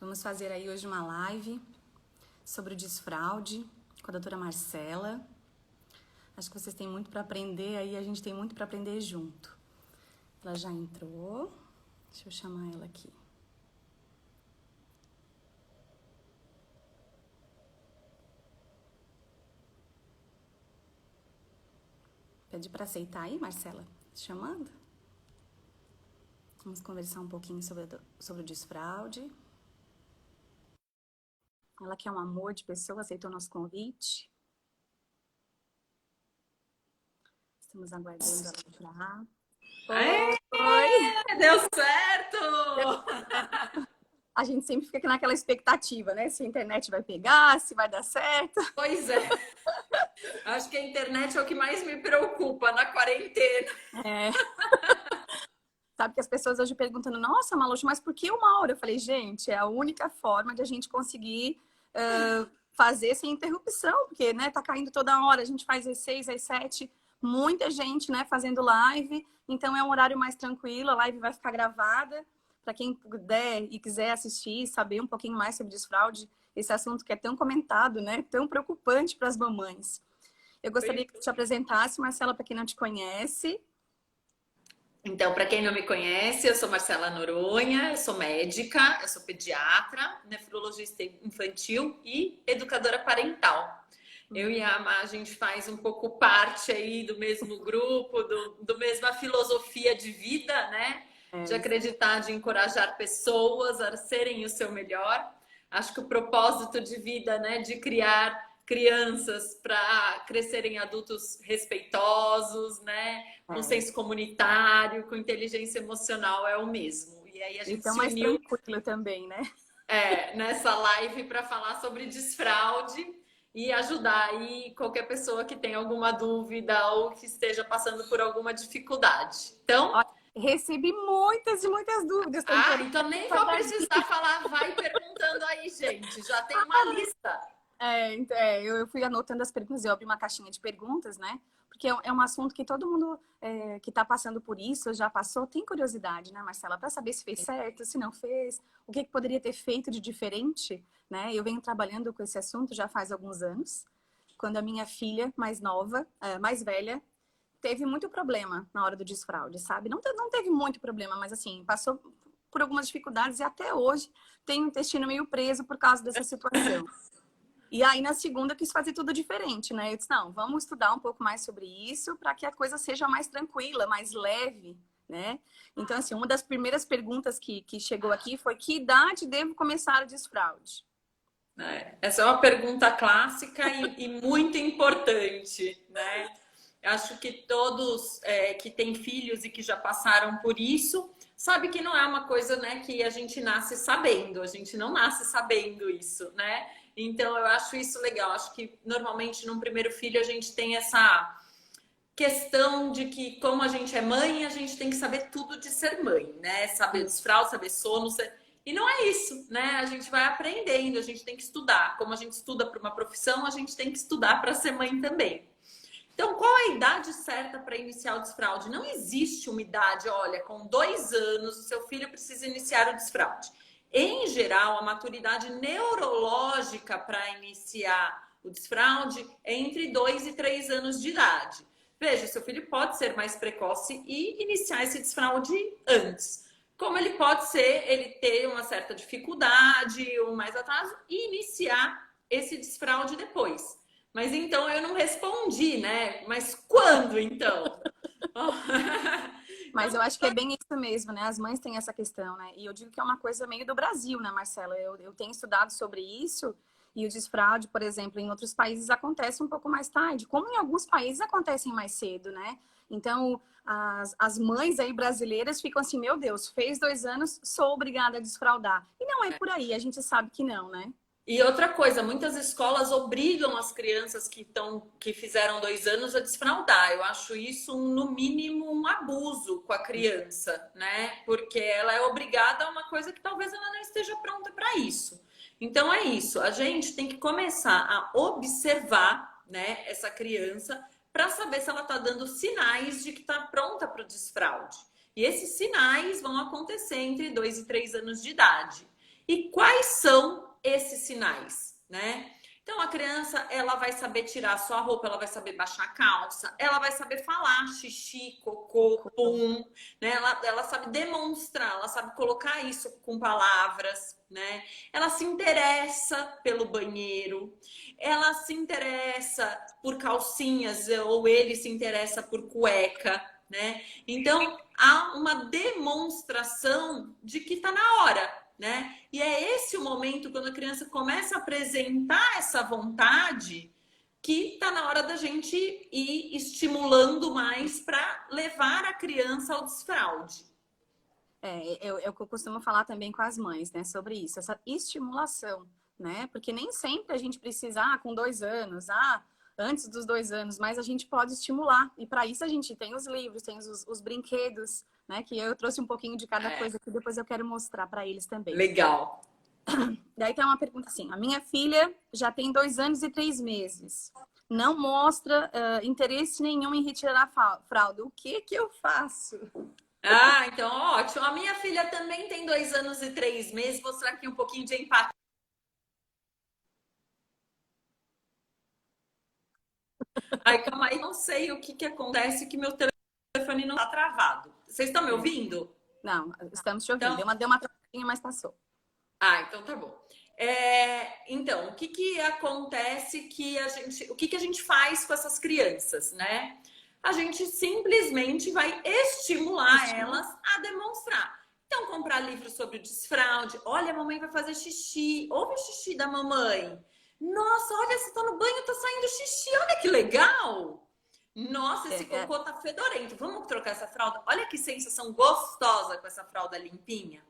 Vamos fazer aí hoje uma live sobre o desfraude com a doutora Marcela. Acho que vocês têm muito para aprender aí, a gente tem muito para aprender junto. Ela já entrou. Deixa eu chamar ela aqui. Pede para aceitar aí, Marcela? Chamando? Vamos conversar um pouquinho sobre o desfraude. Ela que é um amor de pessoa, aceitou nosso convite. Estamos aguardando ela entrar. Oi! Deu certo! A gente sempre fica naquela expectativa, né? Se a internet vai pegar, se vai dar certo. Pois é. Acho que a internet é o que mais me preocupa na quarentena. É. Sabe que as pessoas hoje perguntando, nossa, Maluxo, mas por que 1 hora? Eu falei, gente, é a única forma de a gente conseguir fazer sem interrupção, porque, né, tá caindo toda hora, a gente faz às 6, às 7, muita gente, né, fazendo live, então é um horário mais tranquilo, a live vai ficar gravada, para quem puder e quiser assistir, saber um pouquinho mais sobre desfraude, esse assunto que é tão comentado, né, tão preocupante para as mamães. Eu gostaria que tu te apresentasse, Marcela, para quem não te conhece. Então, para quem não me conhece, eu sou Marcela Noronha, eu sou médica, eu sou pediatra, nefrologista infantil e educadora parental. Eu e a Ama, a gente faz um pouco parte aí do mesmo grupo, do mesma filosofia de vida, né? De acreditar, de encorajar pessoas a serem o seu melhor. Acho que o propósito de vida, né, de criar crianças para crescerem adultos respeitosos, né, com senso comunitário, com inteligência emocional é o mesmo. E aí a gente então, se mais uniu tranquilo também, né? nessa live para falar sobre desfraude e ajudar aí qualquer pessoa que tenha alguma dúvida ou que esteja passando por alguma dificuldade. Então, recebi muitas e muitas dúvidas. então nem vou precisar falar, vai perguntando aí, gente. Já tem uma lista. Eu fui anotando as perguntas, eu abri uma caixinha de perguntas, né? Porque é um assunto que todo mundo que está passando por isso, já passou, tem curiosidade, né, Marcela? Para saber se fez certo, se não fez, o que poderia ter feito de diferente, né? Eu venho trabalhando com esse assunto já faz alguns anos. Quando a minha filha mais nova, mais velha, teve muito problema na hora do desfraude, sabe? Não teve muito problema, mas assim, passou por algumas dificuldades e até hoje tem o intestino meio preso por causa dessa situação. E aí, na segunda, eu quis fazer tudo diferente, né? Eu disse, não, vamos estudar um pouco mais sobre isso para que a coisa seja mais tranquila, mais leve, né? Então, assim, uma das primeiras perguntas que chegou aqui foi: que idade devo começar o desfraude? Essa é uma pergunta clássica e muito importante, né? Acho que todos que têm filhos e que já passaram por isso, sabe que não é uma coisa, né, que a gente nasce sabendo, a gente não nasce sabendo isso, né? Então eu acho isso legal, acho que normalmente num primeiro filho a gente tem essa questão de que como a gente é mãe, a gente tem que saber tudo de ser mãe, né? Saber desfraude, saber sono, e não é isso, né? A gente vai aprendendo, a gente tem que estudar. Como a gente estuda para uma profissão, a gente tem que estudar para ser mãe também. Então, qual a idade certa para iniciar o desfraude? Não existe uma idade, olha, com 2 anos o seu filho precisa iniciar o desfraude. Em geral, a maturidade neurológica para iniciar o desfraude é entre 2 e 3 anos de idade. Veja, seu filho pode ser mais precoce e iniciar esse desfraude antes. Como ele pode ser, ele ter uma certa dificuldade ou mais atraso e iniciar esse desfraude depois. Mas então eu não respondi, né? Mas quando então? Mas eu acho que é bem isso mesmo, né? As mães têm essa questão, né? E eu digo que é uma coisa meio do Brasil, né, Marcela? Eu tenho estudado sobre isso e o desfraude, por exemplo, em outros países acontece um pouco mais tarde, como em alguns países acontecem mais cedo, né? Então, as mães aí brasileiras ficam assim, meu Deus, fez 2 anos, sou obrigada a desfraudar. E não é por aí, a gente sabe que não, né? E outra coisa, muitas escolas obrigam as crianças que fizeram 2 anos a desfraldar. Eu acho isso, no mínimo, um abuso com a criança, né? Porque ela é obrigada a uma coisa que talvez ela não esteja pronta para isso. Então é isso, a gente tem que começar a observar, né, essa criança para saber se ela está dando sinais de que está pronta para o desfraude. E esses sinais vão acontecer entre 2 e 3 anos de idade. E quais são esses sinais, né? Então, a criança, ela vai saber tirar a sua roupa, ela vai saber baixar a calça, ela vai saber falar xixi, cocô, pum, né? Ela sabe demonstrar, ela sabe colocar isso com palavras, né? Ela se interessa pelo banheiro, ela se interessa por calcinhas, ou ele se interessa por cueca, né? Então, há uma demonstração de que está na hora, né? E é esse o momento quando a criança começa a apresentar essa vontade que está na hora da gente ir estimulando mais para levar a criança ao desfraude. É o que eu costumo falar também com as mães, né, sobre isso, essa estimulação, né? Porque nem sempre a gente precisa, com 2 anos, antes dos 2 anos, mas a gente pode estimular. E para isso a gente tem os livros, tem os brinquedos, né? Que eu trouxe um pouquinho de cada coisa que depois eu quero mostrar para eles também. Legal. Daí tem uma pergunta assim: a minha filha já tem 2 anos e 3 meses. Não mostra interesse nenhum em retirar a fralda. O que eu faço? Então ótimo. A minha filha também tem 2 anos e 3 meses. Vou mostrar aqui um pouquinho de empatia. Ai, calma aí, não sei o que acontece que meu telefone não tá travado. Vocês estão me ouvindo? Não, estamos te ouvindo. Então... Deu uma travadinha, mas passou. Então tá bom. Então, o que acontece que o que a gente faz com essas crianças, né? A gente simplesmente vai estimular elas a demonstrar. Então, comprar livros sobre desfraude. Olha, a mamãe vai fazer xixi. Ouve o xixi da mamãe. Nossa, olha, você tá no banho, tá saindo xixi. Olha que legal. Nossa, esse cocô tá fedorento. Vamos trocar essa fralda? Olha que sensação gostosa com essa fralda limpinha.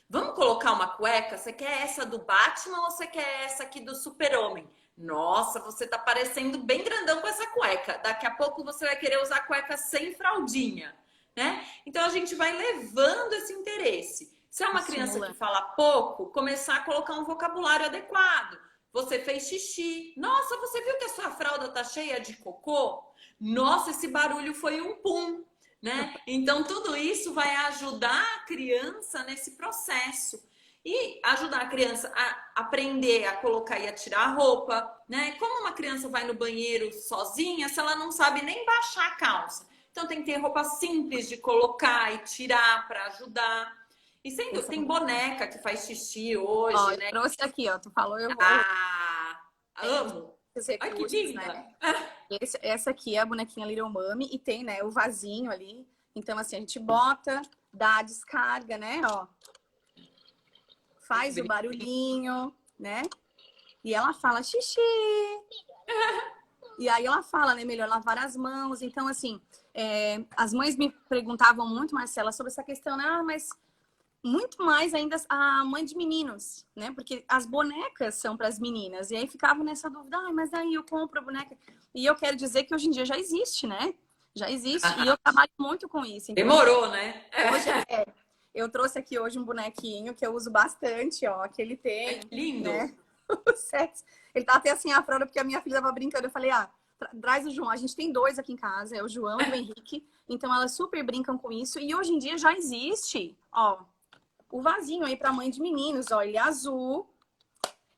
Vamos colocar uma cueca? Você quer essa do Batman ou você quer essa aqui do Super-Homem? Nossa, você tá parecendo bem grandão com essa cueca. Daqui a pouco você vai querer usar cueca sem fraldinha, né? Então a gente vai levando esse interesse. Se é uma criança que fala pouco, começar a colocar um vocabulário adequado. Você fez xixi. Nossa, você viu que a sua fralda tá cheia de cocô? Nossa, esse barulho foi um pum. Né? Então, tudo isso vai ajudar a criança nesse processo e ajudar a criança a aprender a colocar e a tirar a roupa, né? Como uma criança vai no banheiro sozinha, se ela não sabe nem baixar a calça. Então, tem que ter roupa simples de colocar e tirar para ajudar. E tem boneca que faz xixi hoje, né? Eu trouxe aqui, ó. Tu falou, eu vou. Amo! Ai, que linda! Né? Essa aqui é a bonequinha Little Mummy e tem, né, o vasinho ali. Então, assim, a gente bota, dá a descarga, né, ó. Faz o barulhinho, né? E ela fala xixi. E aí ela fala, né, melhor lavar as mãos. Então, assim, as mães me perguntavam muito, Marcela, sobre essa questão, né? Mas muito mais ainda a mãe de meninos, né? Porque as bonecas são para as meninas. E aí ficavam nessa dúvida, mas aí eu compro a boneca. E eu quero dizer que hoje em dia já existe, né? Já existe. E eu trabalho muito com isso. Então, demorou, né? Hoje eu trouxe aqui hoje um bonequinho que eu uso bastante, ó. Que ele tem. Lindo! Né? Ele tá até assim a fralda, porque a minha filha tava brincando. Eu falei, traz o João. A gente tem 2 aqui em casa, é o João e o Henrique. Então elas super brincam com isso. E hoje em dia já existe, ó. O vasinho aí para mãe de meninos, ó, ele é azul.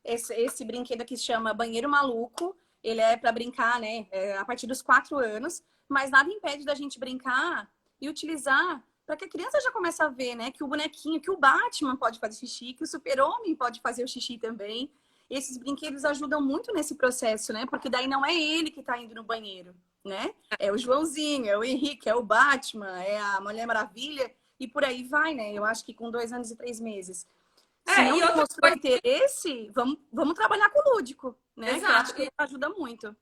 Esse brinquedo aqui se chama Banheiro Maluco. Ele é para brincar, né, a partir dos 4 anos. Mas nada impede da gente brincar e utilizar para que a criança já comece a ver, né, que o bonequinho, que o Batman pode fazer xixi, que o Super-Homem pode fazer o xixi também. Esses brinquedos ajudam muito nesse processo, né? Porque daí não é ele que tá indo no banheiro, né? É o Joãozinho, é o Henrique, é o Batman, é a Mulher Maravilha. E por aí vai, né? Eu acho que com 2 anos e 3 meses. Se não mostrou interesse, vamos trabalhar com o lúdico, né? Exato. Que eu acho que ajuda muito.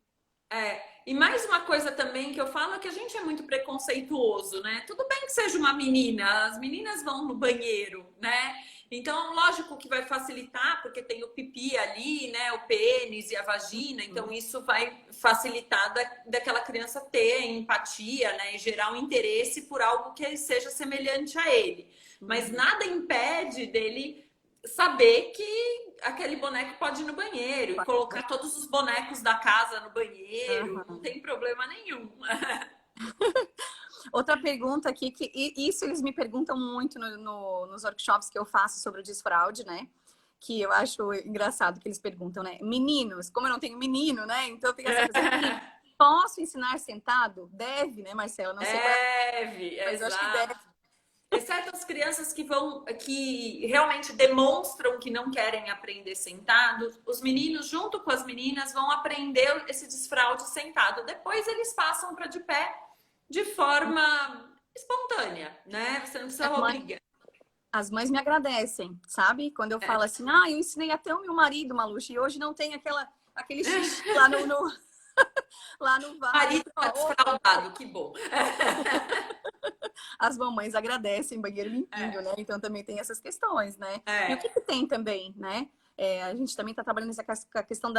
E mais uma coisa também que eu falo é que a gente é muito preconceituoso, né? Tudo bem que seja uma menina, as meninas vão no banheiro, né? Então, lógico que vai facilitar, porque tem o pipi ali, né? O pênis e a vagina, então isso vai facilitar daquela criança ter empatia, né? E gerar um interesse por algo que seja semelhante a ele. Mas nada impede dele saber que aquele boneco pode ir no banheiro e colocar todos os bonecos da casa no banheiro, não tem problema nenhum. Outra pergunta aqui, que isso eles me perguntam muito nos workshops que eu faço sobre o desfraude, né? que eu acho engraçado que eles perguntam, né? Meninos, como eu não tenho menino, né? Então fica essa coisa assim, posso ensinar sentado? Deve, né, Marcela? Não sei qual é, Deve, mas eu acho que deve. exato. Exceto as crianças que realmente demonstram que não querem aprender sentado, os meninos, junto com as meninas, vão aprender esse desfraude sentado. Depois eles passam para de pé de forma espontânea, né? Você não precisa obrigar. As mães me agradecem, sabe? Quando eu falo assim, eu ensinei até o meu marido, Maluxa, e hoje não tem aquele xixi lá lá no vaso. Marido tá desfraudado, que bom. As mamães agradecem banheiro limpinho, né? Então também tem essas questões, né? E o que tem também, né? A gente também está trabalhando nessa questão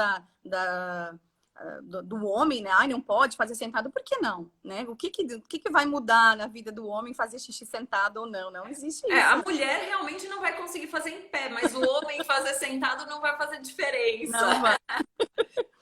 do homem, né? Não pode fazer sentado, por que não? Né? O que vai mudar na vida do homem fazer xixi sentado ou não? Não existe isso. A mulher realmente não vai conseguir fazer em pé, mas o homem fazer sentado não vai fazer diferença. Não vai.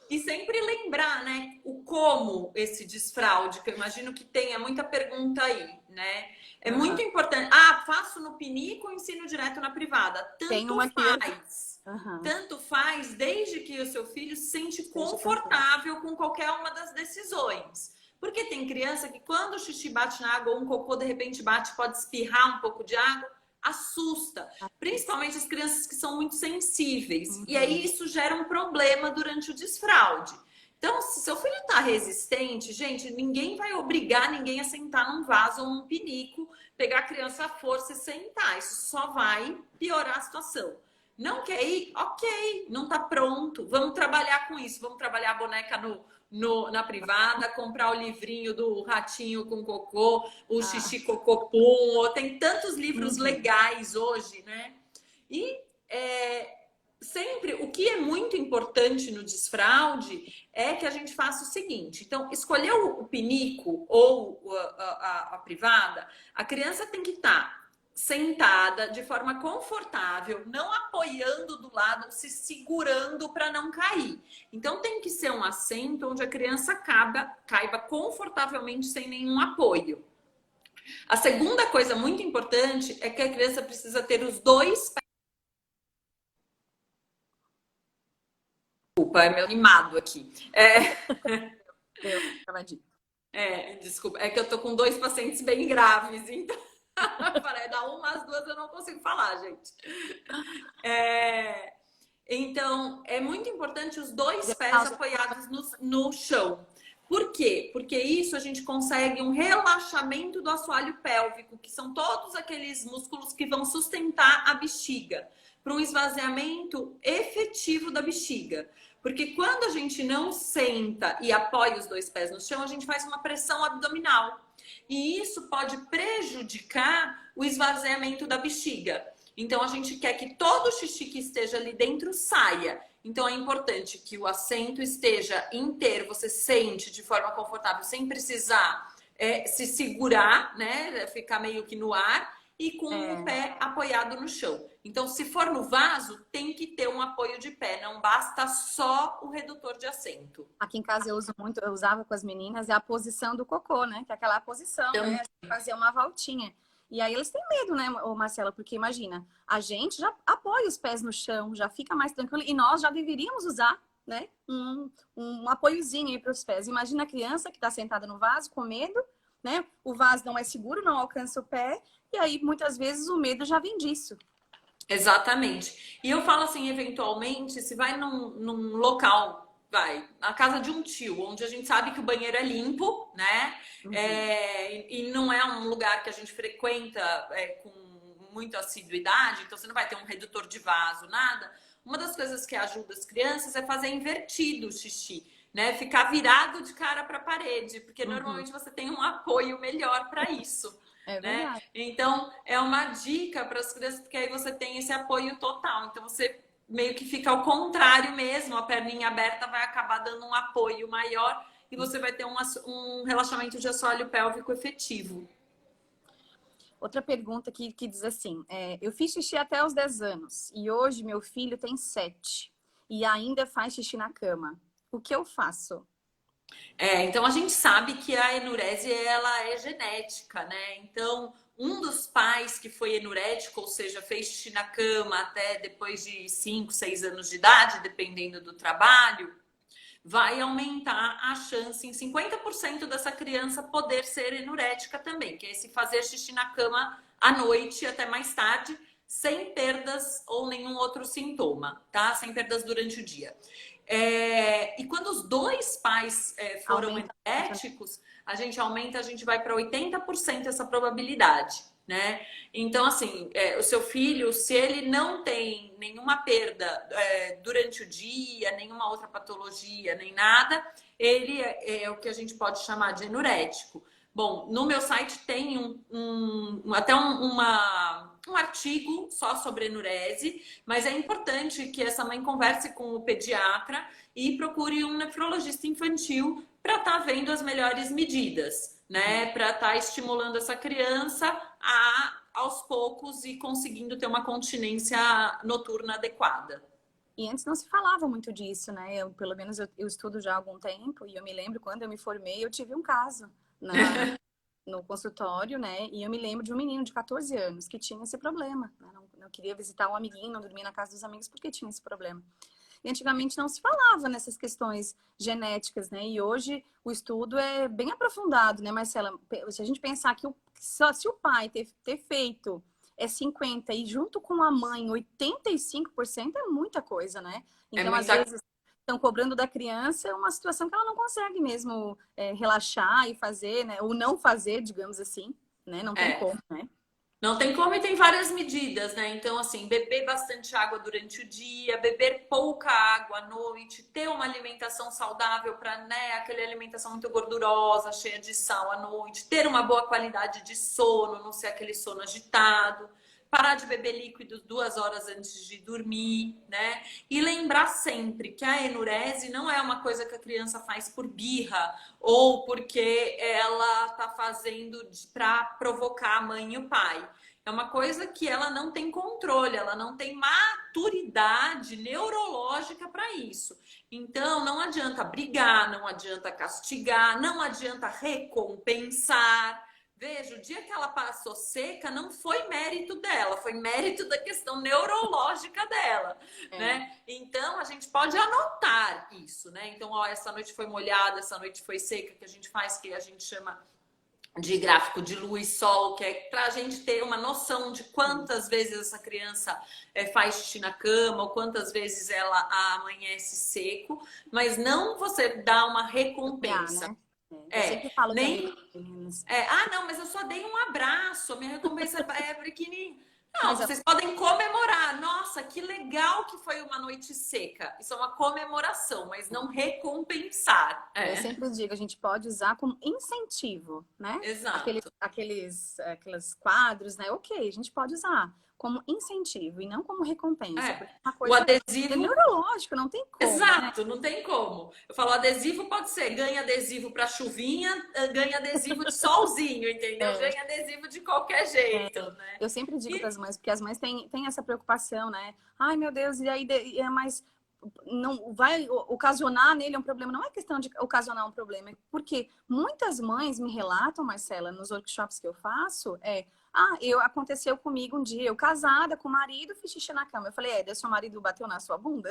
E sempre lembrar, né, o como esse desfraude, que eu imagino que tenha muita pergunta aí, né? É muito importante. Faço no pinico ou ensino direto na privada? Tanto faz. Tanto faz, desde que o seu filho se sente confortável com qualquer uma das decisões. Porque tem criança que quando o xixi bate na água ou um cocô de repente bate, pode espirrar um pouco de água, assusta. Principalmente as crianças que são muito sensíveis. E aí isso gera um problema durante o desfraude. Então, se seu filho está resistente, gente, ninguém vai obrigar ninguém a sentar num vaso ou num pinico, pegar a criança à força e sentar. Isso só vai piorar a situação. Não quer ir? Ok, não está pronto. Vamos trabalhar com isso. Vamos trabalhar a boneca na privada, comprar o livrinho do ratinho com cocô, o xixi cocopum. Tem tantos livros legais hoje, né? E sempre, o que é muito importante no desfraude é que a gente faça o seguinte. Então, escolher o pinico ou a privada, a criança tem que estar sentada de forma confortável, não apoiando do lado, se segurando para não cair. Então tem que ser um assento onde a criança caiba confortavelmente sem nenhum apoio. A segunda coisa muito importante é que a criança precisa ter os dois pés. Desculpa, é meu animado aqui. Desculpa, é que eu tô com 2 pacientes bem graves, então para dar umas 2 eu não consigo falar, gente. Então, é muito importante os 2 pés apoiados no chão. Por quê? Porque isso a gente consegue um relaxamento do assoalho pélvico, que são todos aqueles músculos que vão sustentar a bexiga, para um esvaziamento efetivo da bexiga. Porque quando a gente não senta e apoia os 2 pés no chão, a gente faz uma pressão abdominal. E isso pode prejudicar o esvaziamento da bexiga. Então, a gente quer que todo o xixi que esteja ali dentro saia. Então, é importante que o assento esteja inteiro, você sente de forma confortável, sem precisar se segurar, né? Ficar meio que no ar e com o pé apoiado no chão. Então, se for no vaso, tem que ter um apoio de pé, não basta só o redutor de assento. Aqui em casa eu usava com as meninas, a posição do cocô, né? Que é aquela posição, né? Fazer uma voltinha. E aí eles têm medo, né, Marcela? Porque imagina, a gente já apoia os pés no chão, já fica mais tranquilo, e nós já deveríamos usar, né, um apoiozinho aí para os pés. Imagina a criança que está sentada no vaso com medo, né? O vaso não é seguro, não alcança o pé, e aí muitas vezes o medo já vem disso. Exatamente. E eu falo assim, eventualmente, se vai num local, na casa de um tio, onde a gente sabe que o banheiro é limpo, né? E não é um lugar que a gente frequenta com muita assiduidade, então você não vai ter um redutor de vaso, nada. Uma das coisas que ajuda as crianças é fazer invertido o xixi, né? Ficar virado de cara para a parede, porque normalmente você tem um apoio melhor para isso. Né? Então, é uma dica para as crianças, porque aí você tem esse apoio total. Então, você meio que fica ao contrário mesmo, a perninha aberta vai acabar dando um apoio maior e você vai ter um relaxamento de assoalho pélvico efetivo. Outra pergunta que diz assim, eu fiz xixi até os 10 anos e hoje meu filho tem 7 e ainda faz xixi na cama. O que eu faço? Então a gente sabe que a enurese ela é genética, né? Então um dos pais que foi enurético, ou seja, fez xixi na cama até depois de 5, 6 anos de idade, dependendo do trabalho, vai aumentar a chance em 50% dessa criança poder ser enurética também, que é esse fazer xixi na cama à noite até mais tarde, sem perdas ou nenhum outro sintoma, tá? Sem perdas durante o dia. E quando os dois pais foram enuréticos, a gente vai para 80% essa probabilidade, né? Então, assim, o seu filho, se ele não tem nenhuma perda durante o dia, nenhuma outra patologia, nem nada, ele é o que a gente pode chamar de enurético. Bom, no meu site tem até um artigo só sobre enurese, mas é importante que essa mãe converse com o pediatra e procure um nefrologista infantil para estar vendo as melhores medidas, né? Para estar estimulando essa criança aos poucos e conseguindo ter uma continência noturna adequada. E antes não se falava muito disso, né? Pelo menos eu estudo já há algum tempo e eu me lembro quando eu me formei, eu tive um caso no consultório, né? E eu me lembro de um menino de 14 anos que tinha esse problema, né? Não queria visitar um amiguinho, não dormia na casa dos amigos porque tinha esse problema. E antigamente não se falava nessas questões genéticas, né? E hoje o estudo é bem aprofundado, né, Marcela? Se a gente pensar que só se o pai ter feito 50 e junto com a mãe 85% é muita coisa, né? Então, às vezes, estão cobrando da criança uma situação que ela não consegue mesmo relaxar e fazer, né? Ou não fazer, digamos assim, né? Não tem como, né? Não tem como e tem várias medidas, né? Então, assim, beber bastante água durante o dia, beber pouca água à noite, ter uma alimentação saudável para, né, aquela alimentação muito gordurosa, cheia de sal à noite, ter uma boa qualidade de sono, não ser aquele sono agitado, parar de beber líquidos 2 horas antes de dormir, né? E lembrar sempre que a enurese não é uma coisa que a criança faz por birra ou porque ela tá fazendo para provocar a mãe e o pai. É uma coisa que ela não tem controle, ela não tem maturidade neurológica para isso. Então, não adianta brigar, não adianta castigar, não adianta recompensar. Veja, o dia que ela passou seca não foi mérito dela, foi mérito da questão neurológica dela, né? Então, a gente pode anotar isso, né? Então, ó, essa noite foi molhada, essa noite foi seca, que a gente faz, que a gente chama de gráfico de luz e sol, que é para a gente ter uma noção de quantas vezes essa criança faz xixi na cama, ou quantas vezes ela amanhece seco, mas não você dá uma recompensa. Eu sempre falo nem... não, mas eu só dei um abraço, a minha recompensa é pequenininha. Não, mas vocês podem comemorar. Nossa, que legal que foi uma noite seca. Isso é uma comemoração, mas não recompensar. Eu sempre digo, a gente pode usar como incentivo, né? Exato. Aqueles quadros, né? Ok, a gente pode usar como incentivo e não como recompensa. Uma coisa o adesivo é neurológico, não tem como. Exato, né? Não tem como. Eu falo, adesivo pode ser, ganha adesivo para chuvinha, ganha adesivo de solzinho, entendeu? Ganha adesivo de qualquer jeito, né? Eu sempre digo para as mães, porque as mães têm essa preocupação, né? Ai, meu Deus, e aí mas não vai ocasionar nele um problema. Não é questão de ocasionar um problema, porque muitas mães me relatam, Marcela, nos workshops que eu faço, aconteceu comigo um dia, eu casada com o marido, fiz xixi na cama. Eu falei, seu marido bateu na sua bunda?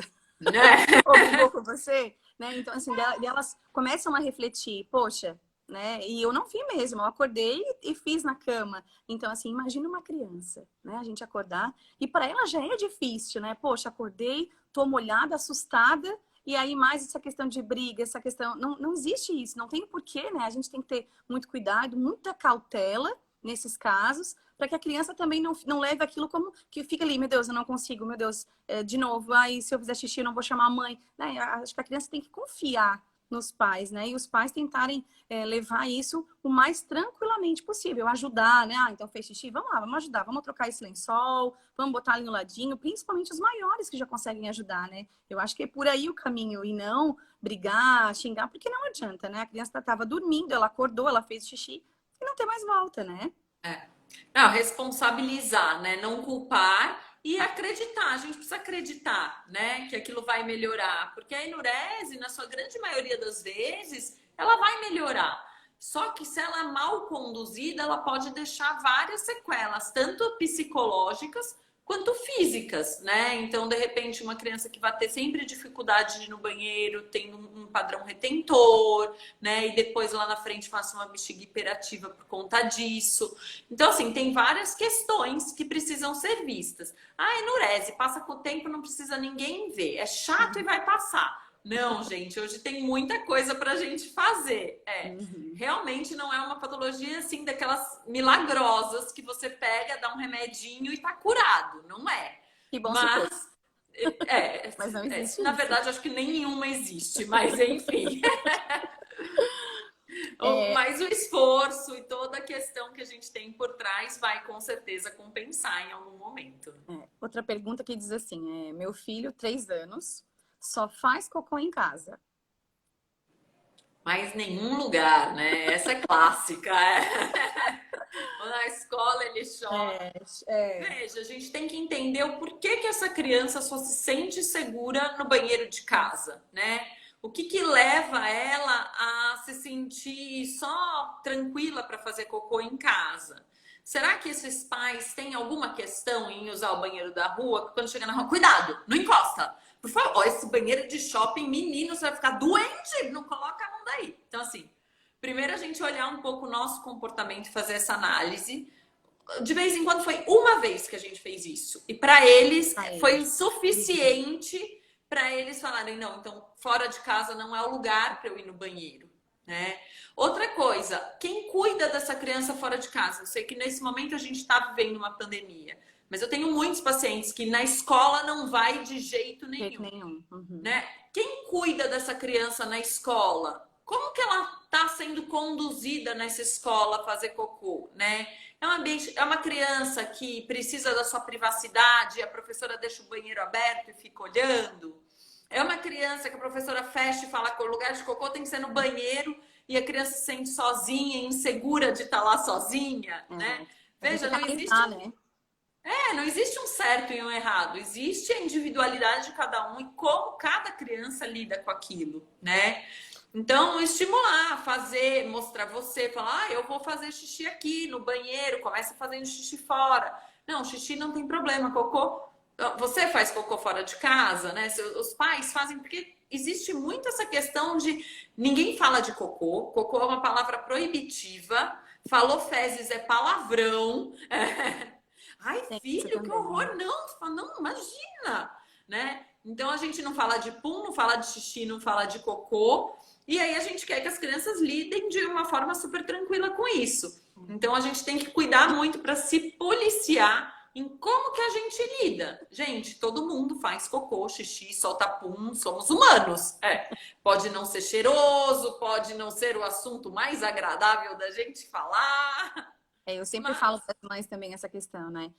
Ou brigou com você? Né? Então, assim, elas começam a refletir, poxa, né? E eu não vi mesmo, eu acordei e fiz na cama. Então, assim, imagina uma criança, né? A gente acordar, e para ela já é difícil, né? Poxa, acordei, tô molhada, assustada, e aí mais essa questão de briga, essa questão... Não existe isso, não tem porquê, né? A gente tem que ter muito cuidado, muita cautela nesses casos, para que a criança também não leve aquilo como que fica ali, meu Deus, eu não consigo, meu Deus, de novo, aí se eu fizer xixi eu não vou chamar a mãe, né? Acho que a criança tem que confiar nos pais, né? E os pais tentarem levar isso o mais tranquilamente possível, ajudar, né? Então fez xixi, vamos lá, vamos ajudar, vamos trocar esse lençol, vamos botar ali no ladinho, principalmente os maiores que já conseguem ajudar, né? Eu acho que é por aí o caminho, e não brigar, xingar, porque não adianta, né? A criança estava dormindo, ela acordou, ela fez xixi, e não tem mais volta, né? Não, responsabilizar, né? Não culpar e acreditar. A gente precisa acreditar, né? Que aquilo vai melhorar. Porque a enurese, na sua grande maioria das vezes, ela vai melhorar. Só que se ela é mal conduzida, ela pode deixar várias sequelas, tanto psicológicas quanto físicas, né? Então, de repente, uma criança que vai ter sempre dificuldade de ir no banheiro, tem um padrão retentor, né? E depois lá na frente faça uma bexiga hiperativa por conta disso. Então, assim, tem várias questões que precisam ser vistas. Ah, enurese, passa com o tempo, não precisa ninguém ver. É chato e vai passar. Não, gente, hoje tem muita coisa pra gente fazer. Realmente não é uma patologia assim daquelas milagrosas que você pega, dá um remedinho e tá curado. Não é. Que bom se Mas fosse. Mas não existe na isso. verdade, acho que nenhuma existe, mas enfim. Mas o esforço e toda a questão que a gente tem por trás vai com certeza compensar em algum momento. Outra pergunta que diz assim, meu filho, 3 anos, só faz cocô em casa. Mas nenhum lugar, né? Essa é clássica. Na escola ele chora. Veja, a gente tem que entender o porquê que essa criança só se sente segura no banheiro de casa, né? O que que leva ela a se sentir só tranquila para fazer cocô em casa? Será que esses pais têm alguma questão em usar o banheiro da rua? Quando chega na rua, cuidado, não encosta. Por favor, esse banheiro de shopping, menino, você vai ficar doente, não coloca a mão daí. Então, assim, primeiro a gente olhar um pouco o nosso comportamento e fazer essa análise. De vez em quando foi uma vez que a gente fez isso. E para eles foi o suficiente para eles falarem, não, então fora de casa não é o lugar para eu ir no banheiro, né? Outra coisa, quem cuida dessa criança fora de casa? Eu sei que nesse momento a gente está vivendo uma pandemia, mas eu tenho muitos pacientes que na escola não vai de jeito nenhum. Né? Quem cuida dessa criança na escola? Como que ela está sendo conduzida nessa escola a fazer cocô, né? É um ambiente, é uma criança que precisa da sua privacidade, a professora deixa o banheiro aberto e fica olhando. É uma criança que a professora fecha e fala que o lugar de cocô tem que ser no banheiro e a criança se sente sozinha, insegura de estar lá sozinha, né? Veja, não existe... não existe um certo e um errado, existe a individualidade de cada um e como cada criança lida com aquilo, né? Então, estimular, fazer, mostrar você, falar, eu vou fazer xixi aqui no banheiro, começa fazendo xixi fora. Não, xixi não tem problema, cocô. Você faz cocô fora de casa, né? Os pais fazem, porque existe muito essa questão de ninguém fala de cocô. Cocô é uma palavra proibitiva. Falou fezes é palavrão. Ai, filho, que horror! Não, imagina, né? Então a gente não fala de pum, não fala de xixi, não fala de cocô. E aí a gente quer que as crianças lidem de uma forma super tranquila com isso. Então a gente tem que cuidar muito para se policiar em como que a gente lida. Gente, todo mundo faz cocô, xixi, solta pum, somos humanos. Pode não ser cheiroso, pode não ser o assunto mais agradável da gente falar. Eu sempre falo para as mães também essa questão, né?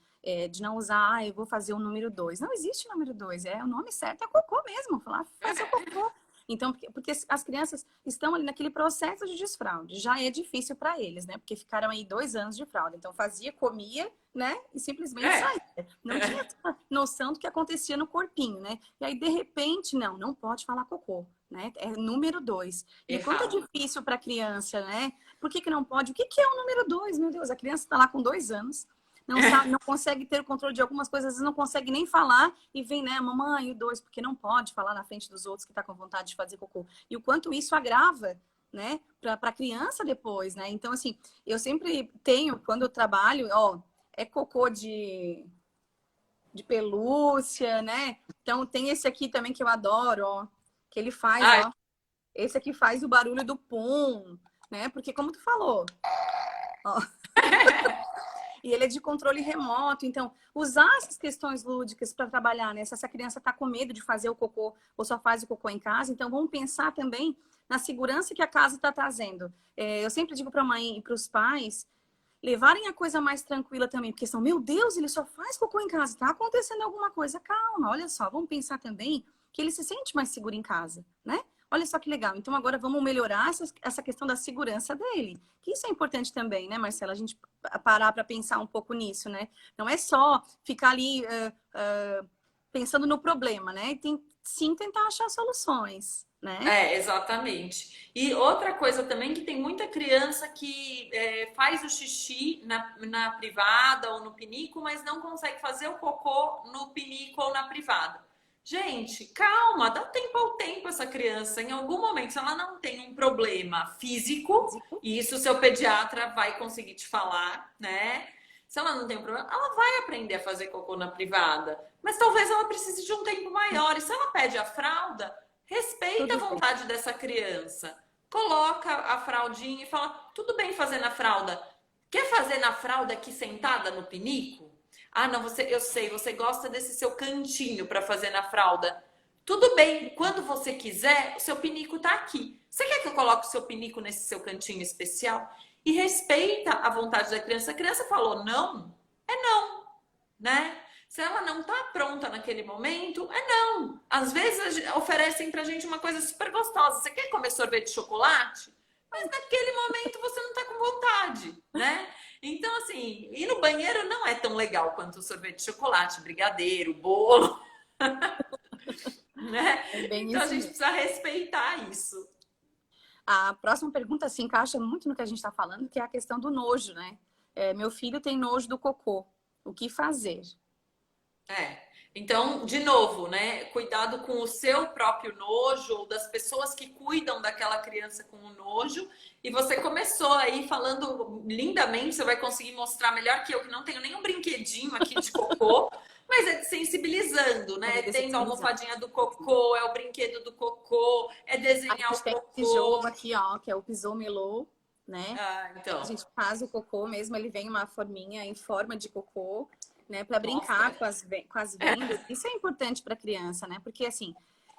De não usar, eu vou fazer o número 2. Não existe número 2, o nome certo é cocô mesmo. Falar, faz o cocô. Então, porque as crianças estão ali naquele processo de desfraude. Já é difícil para eles, né? Porque ficaram aí 2 anos de fralda. Então, fazia, comia, né? E simplesmente saía. Não tinha noção do que acontecia no corpinho, né? E aí, de repente, não pode falar cocô, né? É número 2. E quanto é difícil para a criança, né? Por que não pode? O que é o número 2? Meu Deus, a criança está lá com 2 anos. Não sabe, não consegue ter o controle de algumas coisas, às vezes não consegue nem falar e vem, né, mamãe, o 2, porque não pode falar na frente dos outros que tá com vontade de fazer cocô. E o quanto isso agrava, né, pra criança depois, né? Então, assim, eu sempre tenho, quando eu trabalho, é cocô de pelúcia, né? Então, tem esse aqui também que eu adoro, que ele faz, esse aqui faz o barulho do pum, né? Porque como tu falou, e ele é de controle remoto, então usar essas questões lúdicas para trabalhar, né? Se essa criança está com medo de fazer o cocô ou só faz o cocô em casa, então vamos pensar também na segurança que a casa está trazendo. Eu sempre digo para a mãe e para os pais levarem a coisa mais tranquila também, porque são, meu Deus, ele só faz cocô em casa, está acontecendo alguma coisa, calma, olha só, vamos pensar também que ele se sente mais seguro em casa, né? Olha só que legal. Então, agora vamos melhorar essa questão da segurança dele. Que isso é importante também, né, Marcela? A gente parar para pensar um pouco nisso, né? Não é só ficar ali pensando no problema, né? E tem sim tentar achar soluções, né? Exatamente. E outra coisa também que tem muita criança que faz o xixi na privada ou no pinico, mas não consegue fazer o cocô no pinico ou na privada. Gente, calma, dá tempo ao tempo essa criança. Em algum momento, se ela não tem um problema físico, e isso o seu pediatra vai conseguir te falar, né? Se ela não tem um problema, ela vai aprender a fazer cocô na privada. Mas talvez ela precise de um tempo maior. E se ela pede a fralda, respeita a Tudo bem. vontade dessa criança. Coloca a fraldinha e fala: tudo bem fazer na fralda. Quer fazer na fralda aqui sentada no pinico? Ah, não, eu sei, você gosta desse seu cantinho para fazer na fralda. Tudo bem, quando você quiser, o seu pinico tá aqui. Você quer que eu coloque o seu pinico nesse seu cantinho especial? E respeita a vontade da criança. A criança falou não, é não, né? Se ela não tá pronta naquele momento, é não. Às vezes oferecem pra gente uma coisa super gostosa. Você quer comer sorvete de chocolate? Mas naquele momento você não tá com vontade, né? Então, assim, ir no banheiro não é tão legal quanto o sorvete de chocolate, brigadeiro, bolo, né? É bem Então a isso gente mesmo. precisa respeitar isso. A próxima pergunta se encaixa muito no que a gente está falando, que é a questão do nojo, né? Meu filho tem nojo do cocô. O que fazer? Então, de novo, né? Cuidado com o seu próprio nojo ou das pessoas que cuidam daquela criança com o nojo. E você começou aí falando lindamente, você vai conseguir mostrar melhor que eu, que não tenho nenhum brinquedinho aqui de cocô, mas é sensibilizando, né? Tendo a almofadinha do cocô, é o brinquedo do cocô, é A desenhar o gente tem esse jogo cocô. aqui, ó, que é o pisô-melô, né? A Então, gente faz o cocô mesmo, ele vem uma forminha em forma de cocô, né? Para brincar nossa. com as vendas. Isso é importante para a criança, né? Porque assim,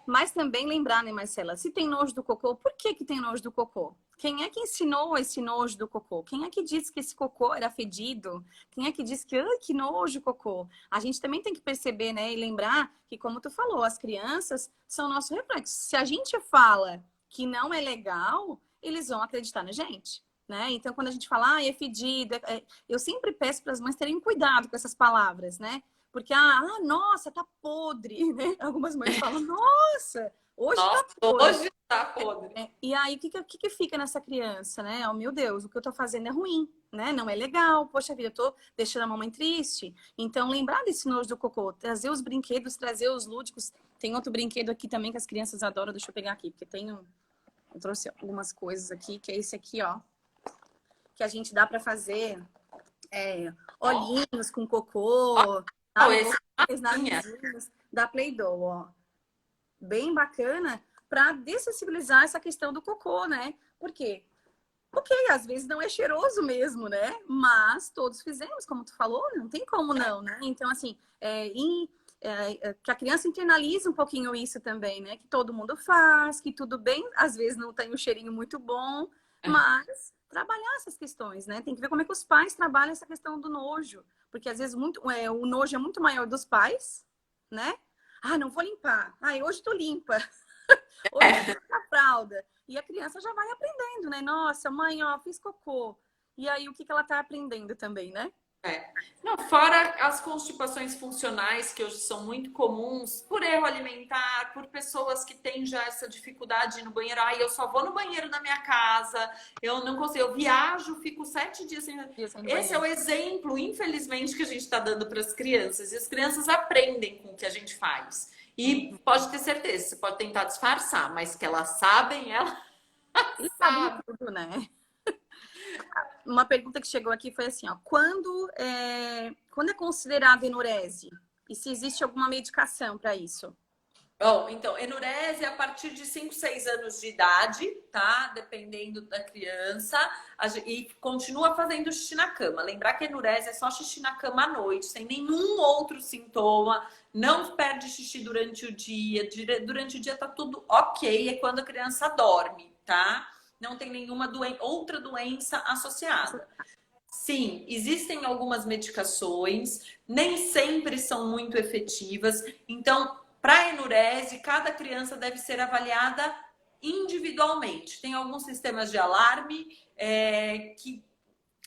mas também lembrar, né, Marcela, se tem nojo do cocô, por que que tem nojo do cocô? Quem é que ensinou esse nojo do cocô? Quem é que disse que esse cocô era fedido? Quem é que disse que, ai, que nojo cocô? A gente também tem que perceber, né, e lembrar que, como tu falou, as crianças são nosso reflexo. Se a gente fala que não é legal, eles vão acreditar na gente, né? Então, quando a gente fala, ah, é fedido, eu sempre peço para as mães terem cuidado com essas palavras, né? Porque, nossa, tá podre, né? Algumas mães falam, nossa, hoje tá Nossa, podre. hoje tá podre. E aí, o que fica nessa criança, né? Oh, meu Deus, o que eu tô fazendo é ruim, né? Não é legal. Poxa vida, eu tô deixando a mamãe triste. Então, lembrar desse nojo do cocô, trazer os brinquedos, trazer os lúdicos. Tem outro brinquedo aqui também que as crianças adoram. Deixa eu pegar aqui, porque eu trouxe algumas coisas aqui, que é esse aqui, ó. Que a gente dá para fazer olhinhos com cocô, Oh, sabe? esse Narizinhos da Play-Doh, ó. Bem bacana para dessensibilizar essa questão do cocô, né? Por quê? Porque às vezes não é cheiroso mesmo, né? Mas todos fizemos, como tu falou, não tem como não, né? Então, assim, que a criança internalize um pouquinho isso também, né? Que todo mundo faz, que tudo bem, às vezes não tem um cheirinho muito bom, mas trabalhar essas questões, né? Tem que ver como é que os pais trabalham essa questão do nojo, porque às vezes o nojo é muito maior dos pais, né? Ah, não vou limpar. Ah, hoje tô limpa. Hoje eu tô na fralda. E a criança já vai aprendendo, né? Nossa, mãe, ó, fiz cocô. E aí, o que ela tá aprendendo também, né? Não, fora as constipações funcionais, que hoje são muito comuns, por erro alimentar, por pessoas que têm já essa dificuldade no banheiro. Ah, eu só vou no banheiro da minha casa, eu não consigo, eu viajo, fico 7 dias sem. Esse é o exemplo, infelizmente, que a gente está dando para as crianças. E as crianças aprendem com o que a gente faz. E pode ter certeza, você pode tentar disfarçar, mas que elas sabem, elas Eles sabem sabem. tudo, né? Uma pergunta que chegou aqui foi assim, ó. Quando é considerado enurese? E se existe alguma medicação para isso? Bom, então, enurese a partir de 5, 6 anos de idade, tá? Dependendo da criança. E continua fazendo xixi na cama. Lembrar que enurese é só xixi na cama à noite, sem nenhum outro sintoma. Não perde xixi durante o dia. Durante o dia tá tudo ok. É quando a criança dorme, tá? Não tem nenhuma outra doença associada. Sim, existem algumas medicações, nem sempre são muito efetivas. Então, para enurese, cada criança deve ser avaliada individualmente. Tem alguns sistemas de alarme que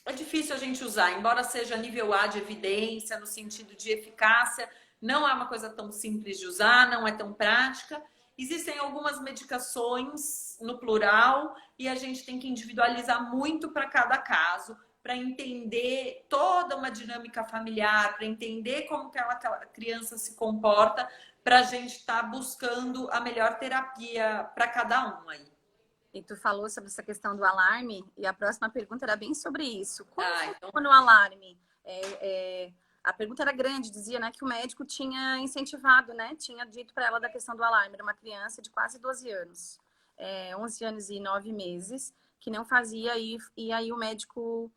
é difícil a gente usar, embora seja nível A de evidência, no sentido de eficácia, não é uma coisa tão simples de usar, não é tão prática. Existem algumas medicações no plural e a gente tem que individualizar muito para cada caso, para entender toda uma dinâmica familiar, para entender como que aquela criança se comporta, para a gente estar buscando a melhor terapia para cada um aí. E tu falou sobre essa questão do alarme, e a próxima pergunta era bem sobre isso. Como Então... funciona o alarme? A pergunta era grande, dizia, né, que o médico tinha incentivado, né, tinha dito para ela da questão do alarme. Era uma criança de quase 12 anos, 11 anos e 9 meses, que não fazia, e aí o médico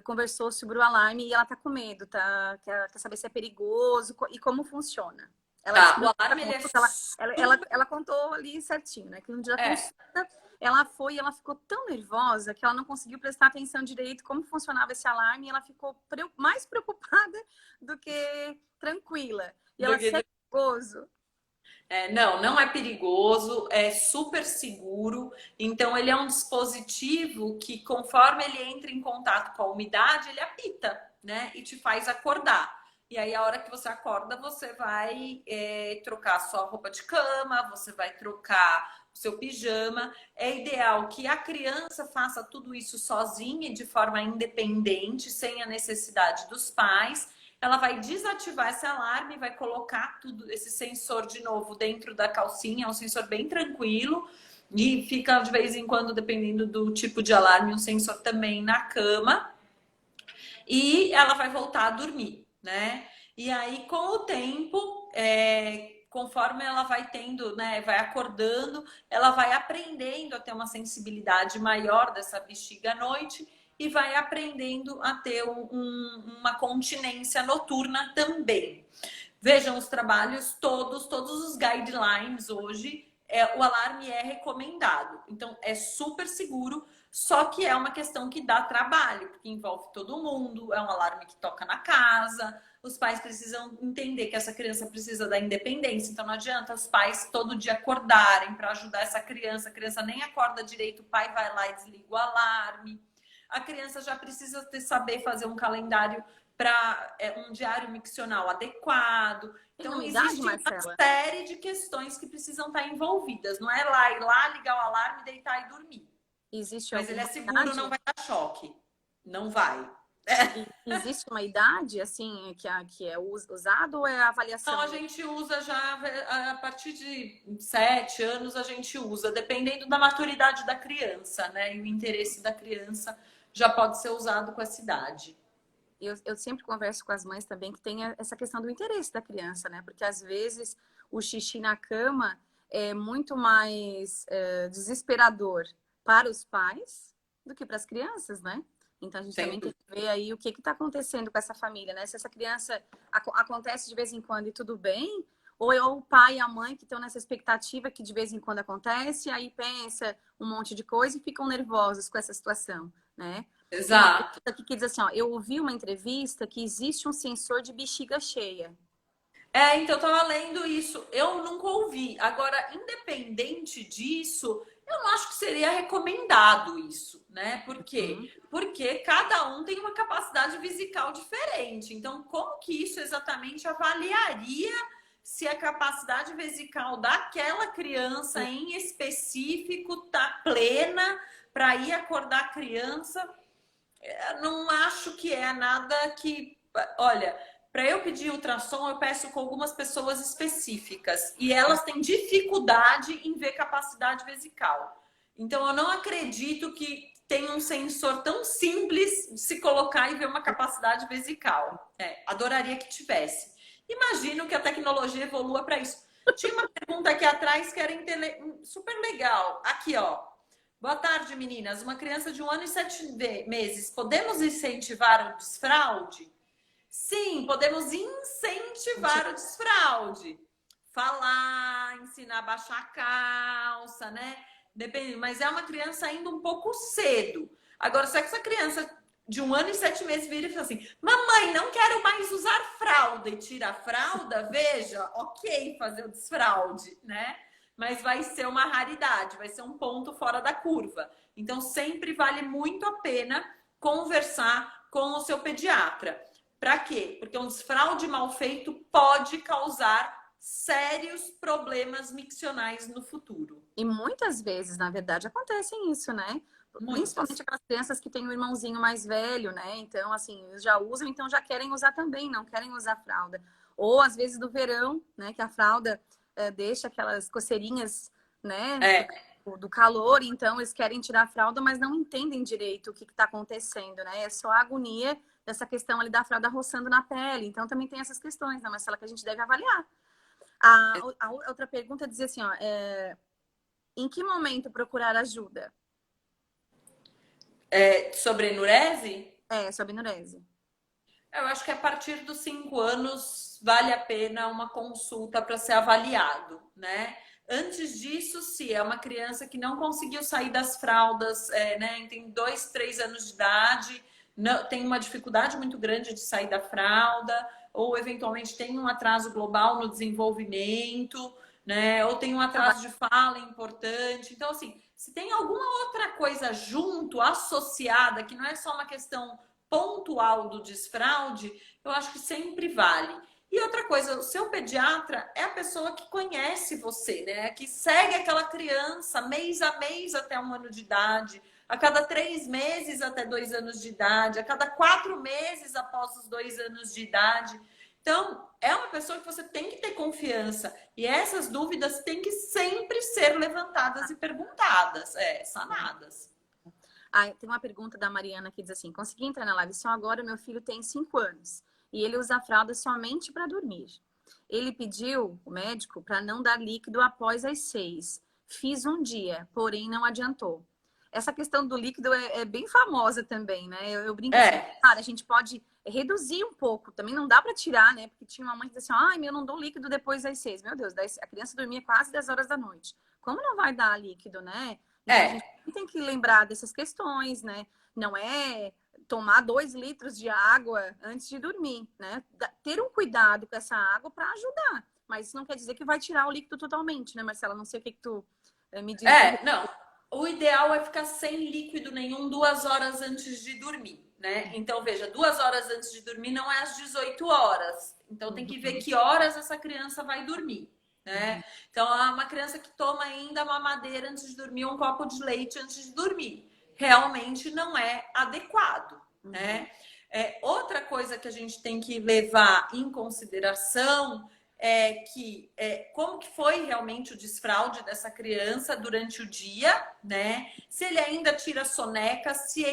conversou sobre o alarme e ela tá com medo, tá? Quer saber se é perigoso e como funciona. o alarme ela contou ali certinho, né? Que no dia da consulta ela foi e ela ficou tão nervosa que ela não conseguiu prestar atenção direito como funcionava esse alarme e ela ficou mais preocupada do que tranquila. E ela é perigoso. Não é perigoso, é super seguro. Então, ele é um dispositivo que, conforme ele entra em contato com a umidade, ele apita, né? E te faz acordar. E aí, a hora que você acorda, você vai trocar a sua roupa de cama, você vai trocar o seu pijama. É ideal que a criança faça tudo isso sozinha, de forma independente, sem a necessidade dos pais. Ela vai desativar esse alarme, vai colocar tudo esse sensor de novo dentro da calcinha, é um sensor bem tranquilo. E fica de vez em quando, dependendo do tipo de alarme, um sensor também na cama. E ela vai voltar a dormir, né? E aí, com o tempo, conforme ela vai tendo, né, vai acordando, ela vai aprendendo a ter uma sensibilidade maior dessa bexiga à noite e vai aprendendo a ter uma continência noturna também. Vejam os trabalhos todos os guidelines hoje, o alarme é recomendado. Então, é super seguro, só que é uma questão que dá trabalho, porque envolve todo mundo, é um alarme que toca na casa, os pais precisam entender que essa criança precisa da independência, então não adianta os pais todo dia acordarem para ajudar essa criança, a criança nem acorda direito, o pai vai lá e desliga o alarme. A criança já precisa saber fazer um calendário para um diário miccional adequado. Então, existe uma série de questões que precisam estar envolvidas. Não é ir lá, ligar o alarme, deitar e dormir. Mas ele é seguro, não vai dar choque. Não vai. Existe uma idade, assim, que é usado ou é a avaliação? Não, a gente usa já a partir de 7 anos, a gente usa, dependendo da maturidade da criança, né? E o interesse da criança já pode ser usado com essa idade. Eu sempre converso com as mães também que tem essa questão do interesse da criança, né? Porque às vezes o xixi na cama é muito mais desesperador para os pais do que para as crianças, né? Então a gente também tem que ver aí o que está acontecendo com essa família, né? Se essa criança acontece de vez em quando e tudo bem, ou é o pai e a mãe que estão nessa expectativa que de vez em quando acontece, aí pensa um monte de coisa e ficam nervosos com essa situação, né? Exato. Aqui que diz assim, ó, eu ouvi uma entrevista que existe um sensor de bexiga cheia. Então eu tava lendo isso, eu nunca ouvi. Agora, independente disso, eu não acho que seria recomendado isso, né? Por quê? Porque cada um tem uma capacidade vesical diferente. Então, como que isso exatamente avaliaria se a capacidade vesical daquela criança em específico tá plena para ir acordar a criança? Eu não acho que é nada que... Olha, para eu pedir ultrassom, eu peço com algumas pessoas específicas. E elas têm dificuldade em ver capacidade vesical. Então, eu não acredito que tenha um sensor tão simples de se colocar e ver uma capacidade vesical. Adoraria que tivesse. Imagino que a tecnologia evolua para isso. Tinha uma pergunta aqui atrás que era super legal. Aqui, ó. Boa tarde, meninas. Uma criança de 1 ano e 7 meses, podemos incentivar o desfraude? Sim, podemos incentivar o desfraude. Falar, ensinar a baixar a calça, né? Depende, mas é uma criança ainda um pouco cedo. Agora, se essa criança de 1 ano e 7 meses vira e fala assim: mamãe, não quero mais usar fralda, e tira a fralda, veja, ok fazer o desfraude, né? Mas vai ser uma raridade, vai ser um ponto fora da curva. Então, sempre vale muito a pena conversar com o seu pediatra. Para quê? Porque um desfraude mal feito pode causar sérios problemas miccionais no futuro. E muitas vezes, na verdade, acontece isso, né? Muitas. Principalmente aquelas crianças que têm um irmãozinho mais velho, né? Então, assim, eles já usam, então já querem usar também, não querem usar fralda. Ou às vezes do verão, né? Que a fralda deixa aquelas coceirinhas, né? Do calor, então eles querem tirar a fralda, mas não entendem direito o que está acontecendo, né? É só a agonia dessa questão ali da fralda roçando na pele. Então também tem essas questões, né, Marcela, que a gente deve avaliar. A outra pergunta dizia assim, ó, em que momento procurar ajuda? Sobre enurese? Sobre enurese. Eu acho que a partir dos 5 anos vale a pena uma consulta para ser avaliado, né? Antes disso, se é uma criança que não conseguiu sair das fraldas, né? Tem 2, 3 anos de idade, não, tem uma dificuldade muito grande de sair da fralda, ou eventualmente tem um atraso global no desenvolvimento, né? Ou tem um atraso de fala importante. Então, assim, se tem alguma outra coisa junto, associada, que não é só uma questão pontual do desfraude, eu acho que sempre vale. E outra coisa, o seu pediatra é a pessoa que conhece você, né? Que segue aquela criança mês a mês até 1 ano de idade, a cada 3 meses até 2 anos de idade, a cada 4 meses após os 2 anos de idade. Então, é uma pessoa que você tem que ter confiança. E essas dúvidas têm que sempre ser levantadas e perguntadas, sanadas. Tem uma pergunta da Mariana que diz assim: consegui entrar na live só agora, meu filho tem 5 anos e ele usa a fralda somente para dormir. Ele pediu, o médico, para não dar líquido após as 6. Fiz um dia, porém não adiantou. Essa questão do líquido é bem famosa também, né? Eu brinco assim, cara, a gente pode reduzir um pouco, também não dá para tirar, né? Porque tinha uma mãe que dizia assim: ai, eu não dou líquido depois das 6. Meu Deus, a criança dormia quase 10 horas da noite. Como não vai dar líquido, né? Então, a gente tem que lembrar dessas questões, né? Não é tomar 2 litros de água antes de dormir, né? Ter um cuidado com essa água para ajudar. Mas isso não quer dizer que vai tirar o líquido totalmente, né, Marcela? Não sei o que tu me diz. Não. O ideal é ficar sem líquido nenhum 2 horas antes de dormir, né? Então, veja, 2 horas antes de dormir não é às 18 horas. Então, tem que ver que horas essa criança vai dormir, né? Então, uma criança que toma ainda mamadeira antes de dormir, um copo de leite antes de dormir, realmente não é adequado, né? Outra coisa que a gente tem que levar em consideração como que foi realmente o desfraude dessa criança durante o dia, né? Se ele ainda tira soneca, se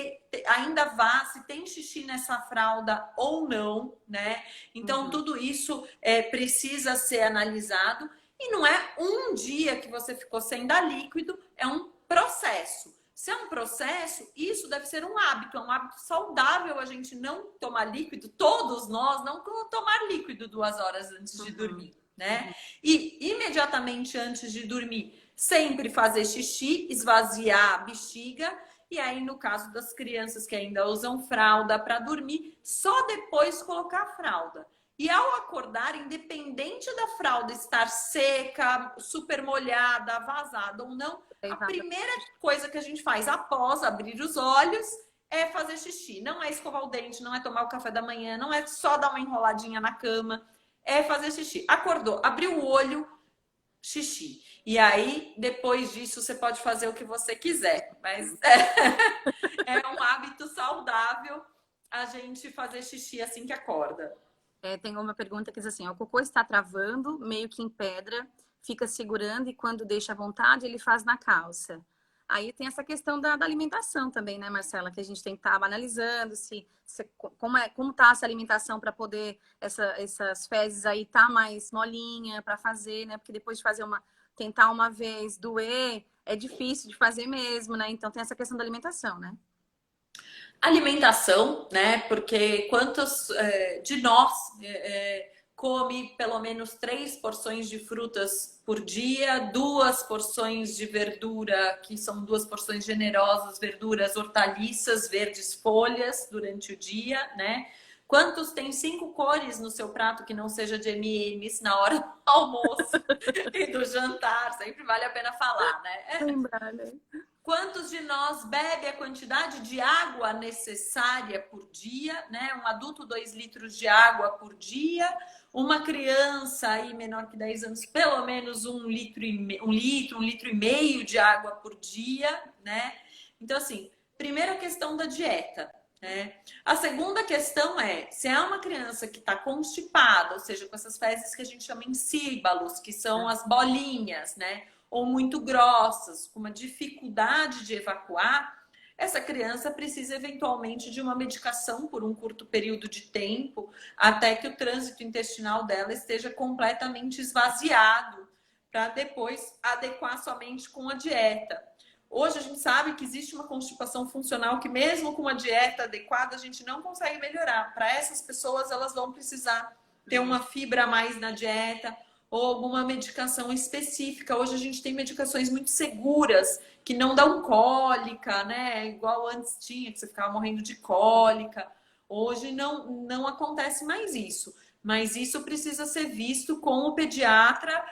ainda se tem xixi nessa fralda ou não, né? Então, tudo isso precisa ser analisado. E não é um dia que você ficou sem dar líquido, é um processo. Se é um processo, isso deve ser um hábito, é um hábito saudável a gente não tomar líquido, todos nós não tomar líquido 2 horas antes de dormir, né? E imediatamente antes de dormir, sempre fazer xixi, esvaziar a bexiga, e aí no caso das crianças que ainda usam fralda para dormir, só depois colocar a fralda. E ao acordar, independente da fralda estar seca, super molhada, vazada ou não, a primeira coisa que a gente faz após abrir os olhos é fazer xixi. Não é escovar o dente, não é tomar o café da manhã, não é só dar uma enroladinha na cama, é fazer xixi. Acordou, abriu o olho, xixi. E aí, depois disso, você pode fazer o que você quiser. Mas é um hábito saudável a gente fazer xixi assim que acorda. Tem uma pergunta que diz assim: o cocô está travando, meio que em pedra, fica segurando e quando deixa à vontade, ele faz na calça. Aí tem essa questão da alimentação também, né, Marcela? Que a gente tem que estar analisando como tá essa alimentação para poder essas fezes aí tá mais molinha para fazer, né? Porque depois de tentar uma vez, doer, é difícil de fazer mesmo, né? Então tem essa questão da alimentação, né? Alimentação, né? Porque quantos de nós come pelo menos 3 porções de frutas por dia, 2 porções de verdura, que são 2 porções generosas, verduras, hortaliças, verdes, folhas durante o dia, né? Quantos tem 5 cores no seu prato que não seja de M&M's na hora do almoço e do jantar? Sempre vale a pena falar, né? Lembrar, né? Quantos de nós bebe a quantidade de água necessária por dia, né? Um adulto, 2 litros de água por dia. Uma criança aí menor que 10 anos, pelo menos 1 litro, 1 litro e meio de água por dia, né? Então, assim, primeira questão da dieta, né? A segunda questão é, se é uma criança que está constipada, ou seja, com essas fezes que a gente chama encíbalos, que são as bolinhas, né? Ou muito grossas, com uma dificuldade de evacuar, essa criança precisa eventualmente de uma medicação por um curto período de tempo, até que o trânsito intestinal dela esteja completamente esvaziado, para depois adequar somente com a dieta. Hoje a gente sabe que existe uma constipação funcional que mesmo com uma dieta adequada a gente não consegue melhorar. Para essas pessoas, elas vão precisar ter uma fibra a mais na dieta, ou alguma medicação específica. Hoje a gente tem medicações muito seguras, que não dão cólica, né? Igual antes tinha, que você ficava morrendo de cólica. Hoje não acontece mais isso. Mas isso precisa ser visto com o pediatra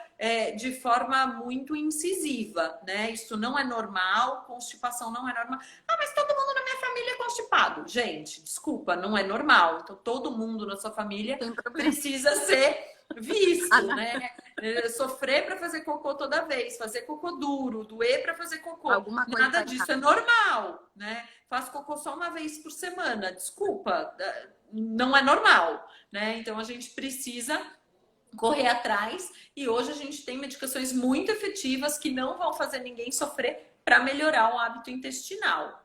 de forma muito incisiva, né? Isso não é normal, constipação não é normal. Ah, mas todo mundo na minha família é constipado. Gente, desculpa, não é normal. Então todo mundo na sua família precisa ser visto, né? Sofrer para fazer cocô toda vez, fazer cocô duro, doer para fazer cocô. Nada disso é normal, né? Faço cocô só uma vez por semana. Desculpa, não é normal, né? Então a gente precisa correr atrás e hoje a gente tem medicações muito efetivas que não vão fazer ninguém sofrer para melhorar o hábito intestinal.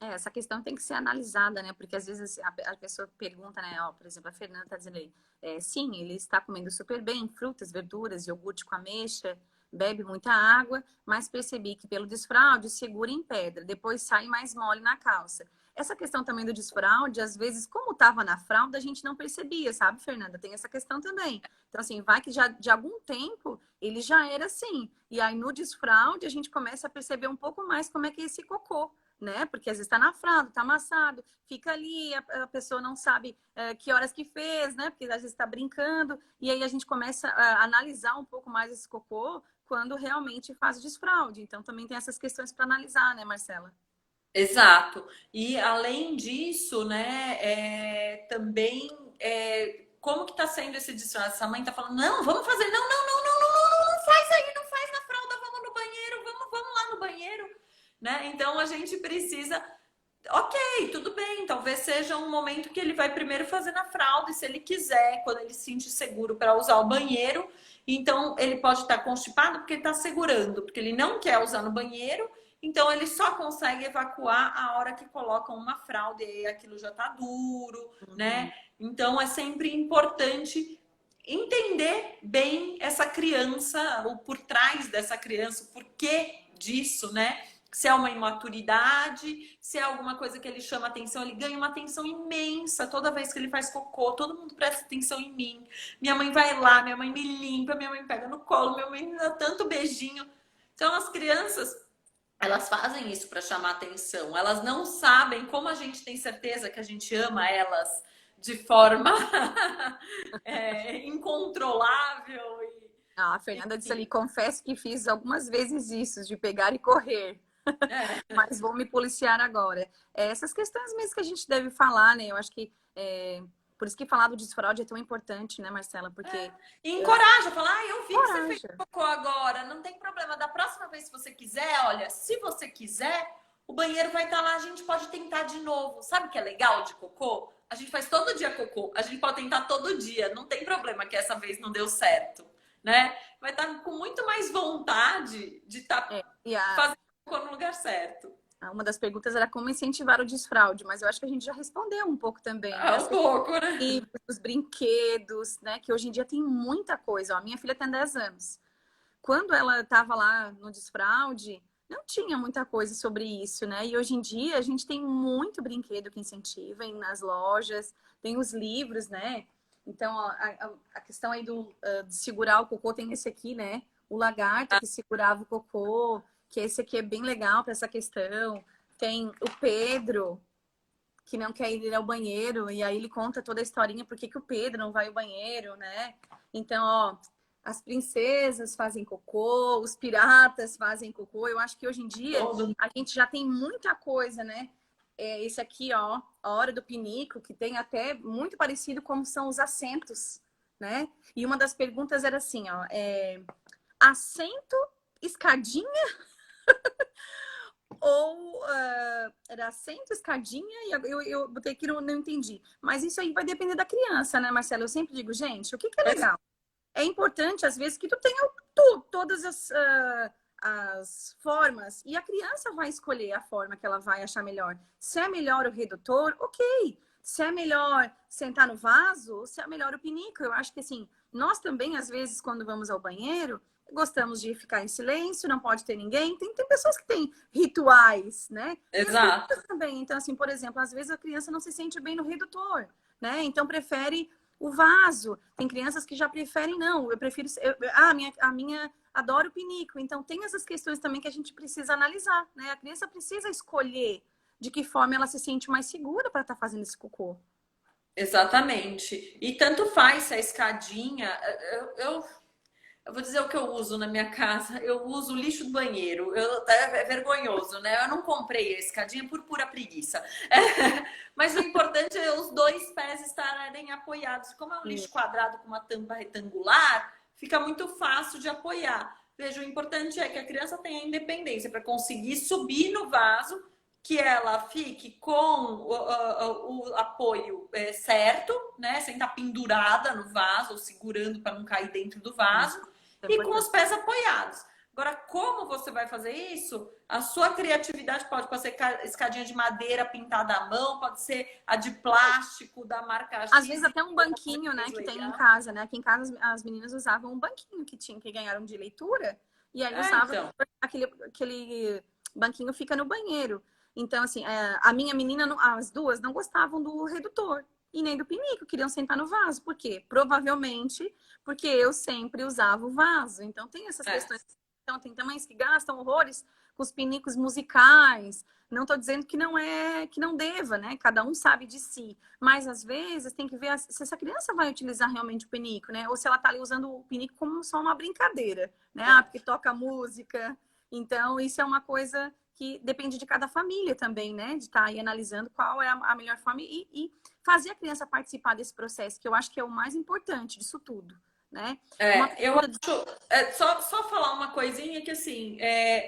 Essa questão tem que ser analisada, né? Porque às vezes a pessoa pergunta, né? Ó, por exemplo, a Fernanda está dizendo aí, sim, ele está comendo super bem, frutas, verduras, iogurte com ameixa, bebe muita água, mas percebi que pelo desfraude segura em pedra, depois sai mais mole na calça. Essa questão também do desfraude, às vezes, como estava na fralda, a gente não percebia, sabe, Fernanda? Tem essa questão também. Então, assim, vai que já de algum tempo ele já era assim. E aí no desfraude a gente começa a perceber um pouco mais como é que é esse cocô, né? Porque às vezes está na fralda, está amassado, fica ali, a pessoa não sabe que horas que fez, né? Porque às vezes está brincando, e aí a gente começa a analisar um pouco mais esse cocô quando realmente faz o desfraude. Então também tem essas questões para analisar, né, Marcela? Exato. E além disso, né, também como que está sendo esse desfraude? Essa mãe está falando, não, vamos fazer, não faz aí, não faz na fralda, vamos no banheiro, vamos lá no banheiro, né? Então a gente precisa, ok, tudo bem, talvez seja um momento que ele vai primeiro fazer na fralda, e se ele quiser, quando ele se sentir seguro para usar o banheiro, então ele pode estar constipado porque ele está segurando, porque ele não quer usar no banheiro, então ele só consegue evacuar a hora que colocam uma fralda e aí aquilo já está duro, né? Então é sempre importante entender bem essa criança, o por trás dessa criança, o porquê disso, né? Se é uma imaturidade, se é alguma coisa que ele chama atenção, ele ganha uma atenção imensa toda vez que ele faz cocô, todo mundo presta atenção em mim. Minha mãe vai lá, minha mãe me limpa, minha mãe me pega no colo, minha mãe me dá tanto beijinho. Então as crianças, elas fazem isso para chamar atenção. Elas não sabem como a gente tem certeza que a gente ama elas de forma incontrolável. A Fernanda disse ali, confesso que fiz algumas vezes isso, de pegar e correr. Mas vou me policiar agora. Essas questões mesmo que a gente deve falar, né? Eu acho que por isso que falar do desfraude é tão importante, né, Marcela? Porque e encoraja, fala, eu vi que você fez cocô agora, não tem problema. Da próxima vez que você quiser, olha, se você quiser, o banheiro vai estar lá, a gente pode tentar de novo. Sabe o que é legal de cocô? A gente faz todo dia cocô, a gente pode tentar todo dia, não tem problema que essa vez não deu certo, né? Vai estar com muito mais vontade de estar fazendo cocô no lugar certo. Uma das perguntas era como incentivar o desfraude, mas eu acho que a gente já respondeu um pouco também. Um pouco, né? Livros, os brinquedos, né? Que hoje em dia tem muita coisa. Ó, minha filha tem 10 anos. Quando ela estava lá no desfraude, não tinha muita coisa sobre isso, né? E hoje em dia a gente tem muito brinquedo que incentiva nas lojas, tem os livros, né? Então, ó, a questão aí de segurar o cocô tem esse aqui, né? O lagarto que segurava o cocô, que esse aqui é bem legal para essa questão. Tem o Pedro, que não quer ir ao banheiro, e aí ele conta toda a historinha por que o Pedro não vai ao banheiro, né? Então, ó, as princesas fazem cocô, os piratas fazem cocô. Eu acho que hoje em dia a gente já tem muita coisa, né? Esse aqui, ó, a hora do pinico, que tem até muito parecido como são os assentos, né? E uma das perguntas era assim, ó, assento, escadinha ou era assento, escadinha, e eu botei aqui, não entendi. Mas isso aí vai depender da criança, né, Marcelo? Eu sempre digo, gente, o que é legal? É importante, às vezes, que tu tenha todas as formas, e a criança vai escolher a forma que ela vai achar melhor. Se é melhor o redutor, ok. Se é melhor sentar no vaso, se é melhor o pinico. Eu acho que, assim, nós também, às vezes, quando vamos ao banheiro, gostamos de ficar em silêncio, não pode ter ninguém. Tem pessoas que têm rituais, né? Exato. Também. Então, assim, por exemplo, às vezes a criança não se sente bem no redutor, né? Então, prefere o vaso. Tem crianças que já preferem, não, eu prefiro... a minha adora o pinico. Então, tem essas questões também que a gente precisa analisar, né? A criança precisa escolher de que forma ela se sente mais segura para estar fazendo esse cocô. Exatamente. E tanto faz se a escadinha. Eu vou dizer o que eu uso na minha casa. Eu uso o lixo do banheiro. É vergonhoso, né? Eu não comprei a escadinha por pura preguiça. Mas o importante é os dois pés estarem apoiados. Como é um lixo quadrado com uma tampa retangular, fica muito fácil de apoiar. Veja, o importante é que a criança tenha independência para conseguir subir no vaso, que ela fique com o apoio certo, né? Sem estar pendurada no vaso ou segurando para não cair dentro do vaso. E com os pés apoiados. Agora, como você vai fazer isso? A sua criatividade pode ser escadinha de madeira pintada à mão, pode ser a de plástico da marca X. Às vezes até um banquinho, né, que tem em casa, né? Aqui em casa as meninas usavam um banquinho que ganharam de leitura, e aí usavam então. aquele banquinho fica no banheiro. Então, assim, a minha menina, as duas não gostavam do redutor e nem do pinico, queriam sentar no vaso. Por quê? Provavelmente porque eu sempre usava o vaso. Então, tem essas questões. Então, tem mães que gastam horrores com os pinicos musicais. Não estou dizendo que não deva, né? Cada um sabe de si. Mas, às vezes, tem que ver se essa criança vai utilizar realmente o pinico, né? Ou se ela está ali usando o pinico como só uma brincadeira, né? Porque toca música. Então, isso é uma coisa que depende de cada família também, né? De estar aí analisando qual é a melhor forma e fazer a criança participar desse processo, que eu acho que é o mais importante disso tudo, né? Eu acho... só falar uma coisinha que, assim,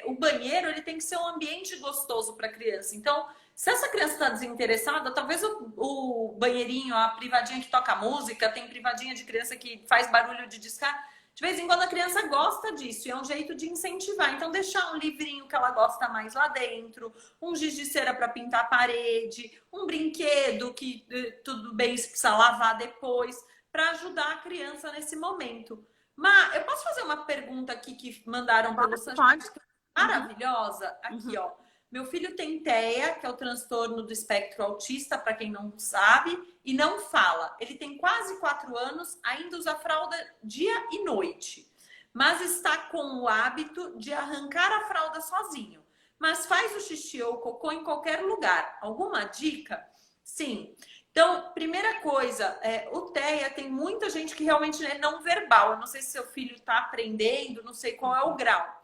o banheiro, ele tem que ser um ambiente gostoso para a criança. Então, se essa criança está desinteressada, talvez o banheirinho, a privadinha que toca música, tem privadinha de criança que faz barulho de descarga. De vez em quando a criança gosta disso e é um jeito de incentivar. Então, deixar um livrinho que ela gosta mais lá dentro, um giz de cera para pintar a parede, um brinquedo que tudo bem se precisa lavar depois, para ajudar a criança nesse momento. Mas eu posso fazer uma pergunta aqui que mandaram pelo Sancho? Maravilhosa. Aqui, ó. Meu filho tem TEA, que é o transtorno do espectro autista, para quem não sabe, e não fala. Ele tem quase 4 anos, ainda usa fralda dia e noite, mas está com o hábito de arrancar a fralda sozinho. Mas faz o xixi ou o cocô em qualquer lugar. Alguma dica? Sim. Então, primeira coisa, o TEA tem muita gente que realmente é não verbal. Eu não sei se seu filho está aprendendo, não sei qual é o grau.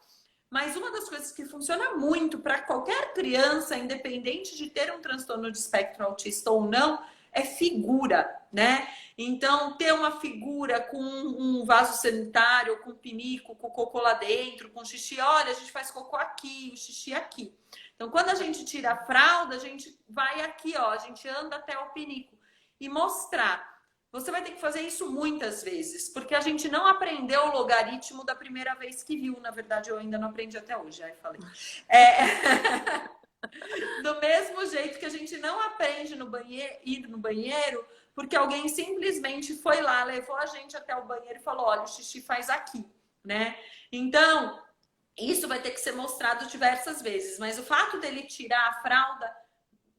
Mas uma das coisas que funciona muito para qualquer criança, independente de ter um transtorno de espectro autista ou não, é figura, né? Então, ter uma figura com um vaso sanitário, com pinico, com cocô lá dentro, com xixi. Olha, a gente faz cocô aqui, o xixi aqui. Então, quando a gente tira a fralda, a gente vai aqui, ó, a gente anda até o pinico. E mostrar. Você vai ter que fazer isso muitas vezes, porque a gente não aprendeu o logaritmo da primeira vez que viu. Na verdade, eu ainda não aprendi até hoje, aí falei. Do mesmo jeito que a gente não aprende ir no banheiro, porque alguém simplesmente foi lá, levou a gente até o banheiro e falou, olha, o xixi faz aqui, né? Então, isso vai ter que ser mostrado diversas vezes. Mas o fato dele tirar a fralda...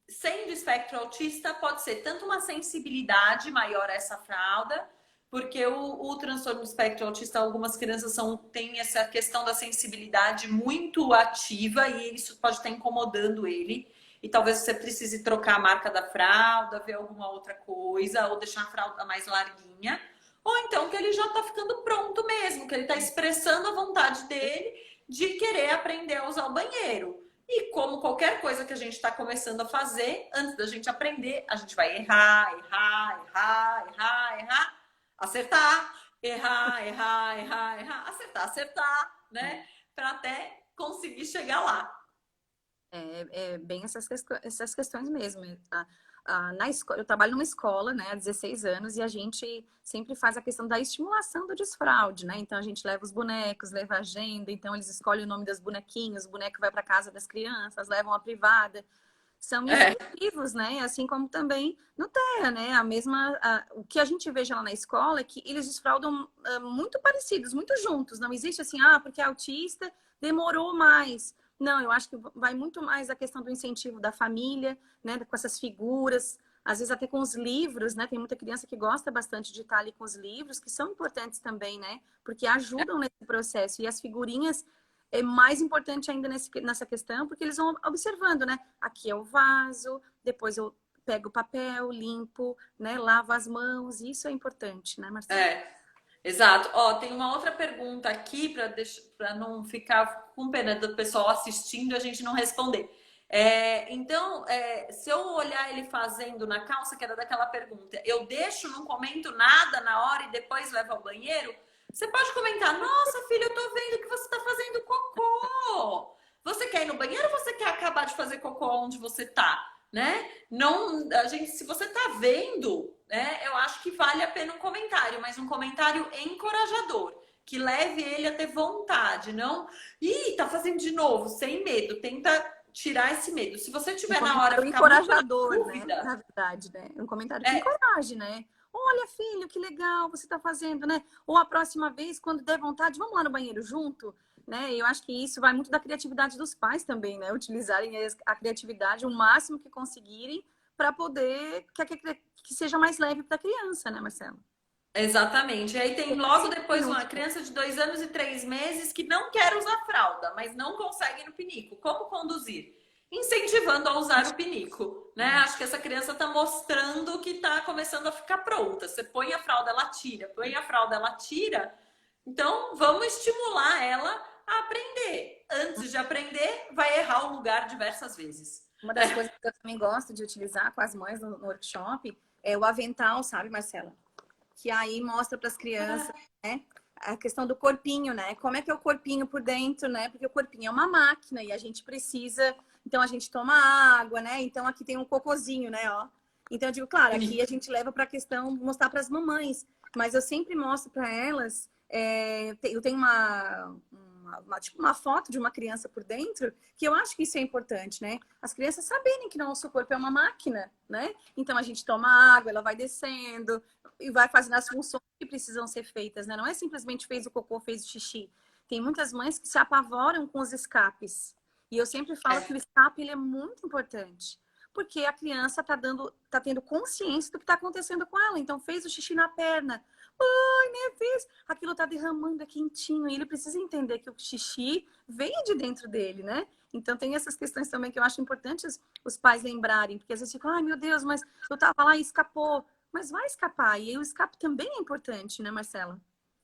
Sendo espectro autista, pode ser tanto uma sensibilidade maior a essa fralda, porque o transtorno do espectro autista, algumas crianças têm essa questão da sensibilidade muito ativa e isso pode estar incomodando ele. E talvez você precise trocar a marca da fralda, ver alguma outra coisa, ou deixar a fralda mais larguinha. ou então que ele já está ficando pronto mesmo, que ele está expressando a vontade dele de querer aprender a usar o banheiro. E como qualquer coisa que a gente está começando a fazer, antes da gente aprender, a gente vai errar, acertar, errar, acertar, né? Para até conseguir chegar lá. É bem essas questões mesmo. Na escola, eu trabalho numa escola, né, há 16 anos, e a gente sempre faz a questão da estimulação do desfraude, né? Então a gente leva os bonecos, leva a agenda, então eles escolhem o nome das bonequinhas, o boneco vai para casa das crianças, levam a privada. São incentivos, né? Assim como também no TEA, né? O que a gente veja lá na escola é que eles desfraudam muito parecidos, muito juntos. Não existe assim, porque é autista, demorou mais. Não, eu acho que vai muito mais a questão do incentivo da família, né? Com essas figuras, às vezes até com os livros, né? Tem muita criança que gosta bastante de estar ali com os livros, que são importantes também, né? Porque ajudam nesse processo. E as figurinhas é mais importante ainda nessa questão, porque eles vão observando, né? Aqui é o vaso, depois eu pego o papel, limpo, né? Lavo as mãos, isso é importante, né, Marcelo? Exato. Ó, tem uma outra pergunta aqui para não ficar com pena do pessoal assistindo e a gente não responder. Então, se eu olhar ele fazendo na calça, que era daquela pergunta, eu deixo, não comento nada na hora e depois levo ao banheiro? Você pode comentar, nossa, filho, eu tô vendo que você está fazendo cocô. Você quer ir no banheiro ou você quer acabar de fazer cocô onde você tá? Né? Não, se você tá vendo, né, eu acho que vale a pena um comentário, mas um comentário encorajador, que leve ele a ter vontade, não? Ih, tá fazendo de novo, sem medo, tenta tirar esse medo. Se você tiver na hora ficar encorajador, muito na dúvida, né? Na verdade, né? Um comentário que encoraje, né? Olha, filho, que legal você tá fazendo, né? Ou a próxima vez, quando der vontade, vamos lá no banheiro junto, né? Eu acho que isso vai muito da criatividade dos pais também, né? Utilizarem a criatividade o máximo que conseguirem para poder que seja mais leve para a criança, né, Marcelo? Exatamente. E aí tem logo depois uma criança de 2 anos e 3 meses que não quer usar fralda, mas não consegue ir no pinico. Como conduzir? Incentivando a usar o pinico, né? Acho que essa criança está mostrando que está começando a ficar pronta. Você põe a fralda, ela tira. Põe a fralda, ela tira. Então, vamos estimular ela a aprender. Antes de aprender, vai errar o lugar diversas vezes. Uma das coisas que eu também gosto de utilizar com as mães no workshop é o avental, sabe, Marcela? Que aí mostra para as crianças, né? A questão do corpinho, né? Como é que é o corpinho por dentro, né? Porque o corpinho é uma máquina e a gente precisa... Então, a gente toma água, né? Então, aqui tem um cocôzinho, né? Ó. Então, eu digo, claro, aqui a gente leva para a questão, mostrar para as mamães. Mas eu sempre mostro para elas... eu tenho tipo uma foto de uma criança por dentro, que eu acho que isso é importante, né? As crianças saberem que nosso corpo é uma máquina, né? Então, a gente toma água, ela vai descendo e vai fazendo as funções que precisam ser feitas, né? Não é simplesmente fez o cocô, fez o xixi. Tem muitas mães que se apavoram com os escapes. E eu sempre falo que o escape ele é muito importante. Porque a criança tá tendo consciência do que está acontecendo com ela. Então, fez o xixi na perna. Ai, né, fez. Aquilo tá derramando, é quentinho. E ele precisa entender que o xixi vem de dentro dele, né? Então, tem essas questões também que eu acho importantes os pais lembrarem. Porque às vezes ficam, ai, meu Deus, mas eu tava lá e escapou. Mas vai escapar. E aí, o escape também é importante, né, Marcela?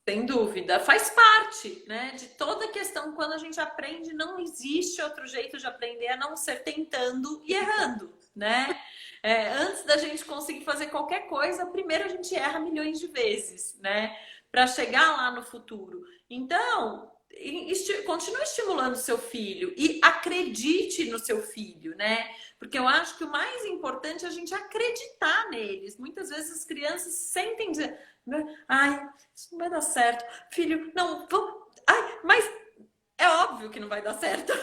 Sem dúvida, faz parte, né, de toda a questão. Quando a gente aprende, não existe outro jeito de aprender a não ser tentando e errando, né? Antes da gente conseguir fazer qualquer coisa, primeiro a gente erra milhões de vezes, né? Para chegar lá no futuro. Então, continue estimulando seu filho e acredite no seu filho, né? Porque eu acho que o mais importante é a gente acreditar neles. Muitas vezes as crianças sentem dizer, ai, isso não vai dar certo. Filho, não, vamos. Ai, mas é óbvio que não vai dar certo.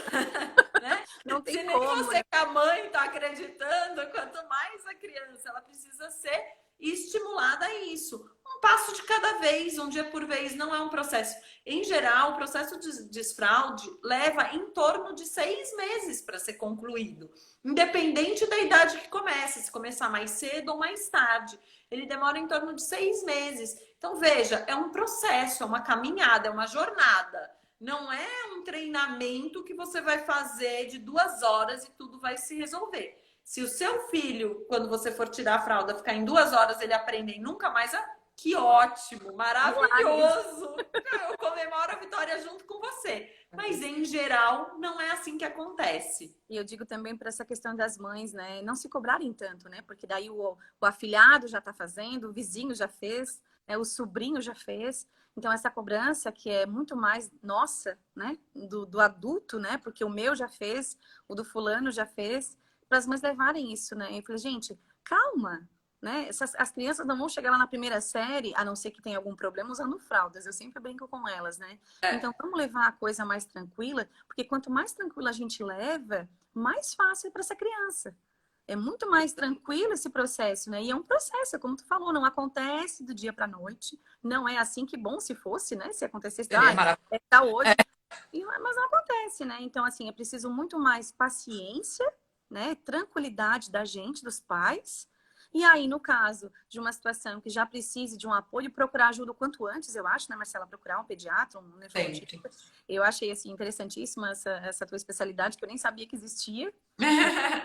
Né? Não tem Se nem como, você né? que a mãe está acreditando, quanto mais a criança, ela precisa ser estimulada a isso. Um passo de cada vez, um dia por vez, não é um processo. Em geral, o processo de desfraude leva em torno de 6 meses para ser concluído. Independente da idade que começa, se começar mais cedo ou mais tarde. Ele demora em torno de 6 meses. Então, veja, é um processo, é uma caminhada, é uma jornada. Não é um treinamento que você vai fazer de 2 horas e tudo vai se resolver. Se o seu filho, quando você for tirar a fralda, ficar em 2 horas, ele aprender e nunca mais Que ótimo, maravilhoso! Eu comemoro a vitória junto com você. Mas, em geral, não é assim que acontece. E eu digo também para essa questão das mães, né? Não se cobrarem tanto, né? Porque daí o afilhado já está fazendo, o vizinho já fez, né? O sobrinho já fez. Então, essa cobrança que é muito mais nossa, né? Do adulto, né? Porque o meu já fez, o do fulano já fez, para as mães levarem isso, né? Eu falei, gente, calma, né? As crianças não vão chegar lá na primeira série, a não ser que tenha algum problema usando fraldas. Eu sempre brinco com elas, né? Então, vamos levar a coisa mais tranquila, porque quanto mais tranquila a gente leva, mais fácil é para essa criança. É muito mais tranquilo esse processo, né? E é um processo, como tu falou, não acontece do dia para a noite. Não é assim, que bom se fosse, né? Se acontecesse, Seria maravilhoso. tá hoje. Mas não acontece, né? Então, assim, é preciso muito mais paciência, né? Tranquilidade da gente, dos pais. E aí, no caso de uma situação que já precise de um apoio, procurar ajuda o quanto antes, eu acho, né, Marcela? Procurar um pediatra, um nefrologista. Eu achei, assim, interessantíssima essa tua especialidade, que eu nem sabia que existia.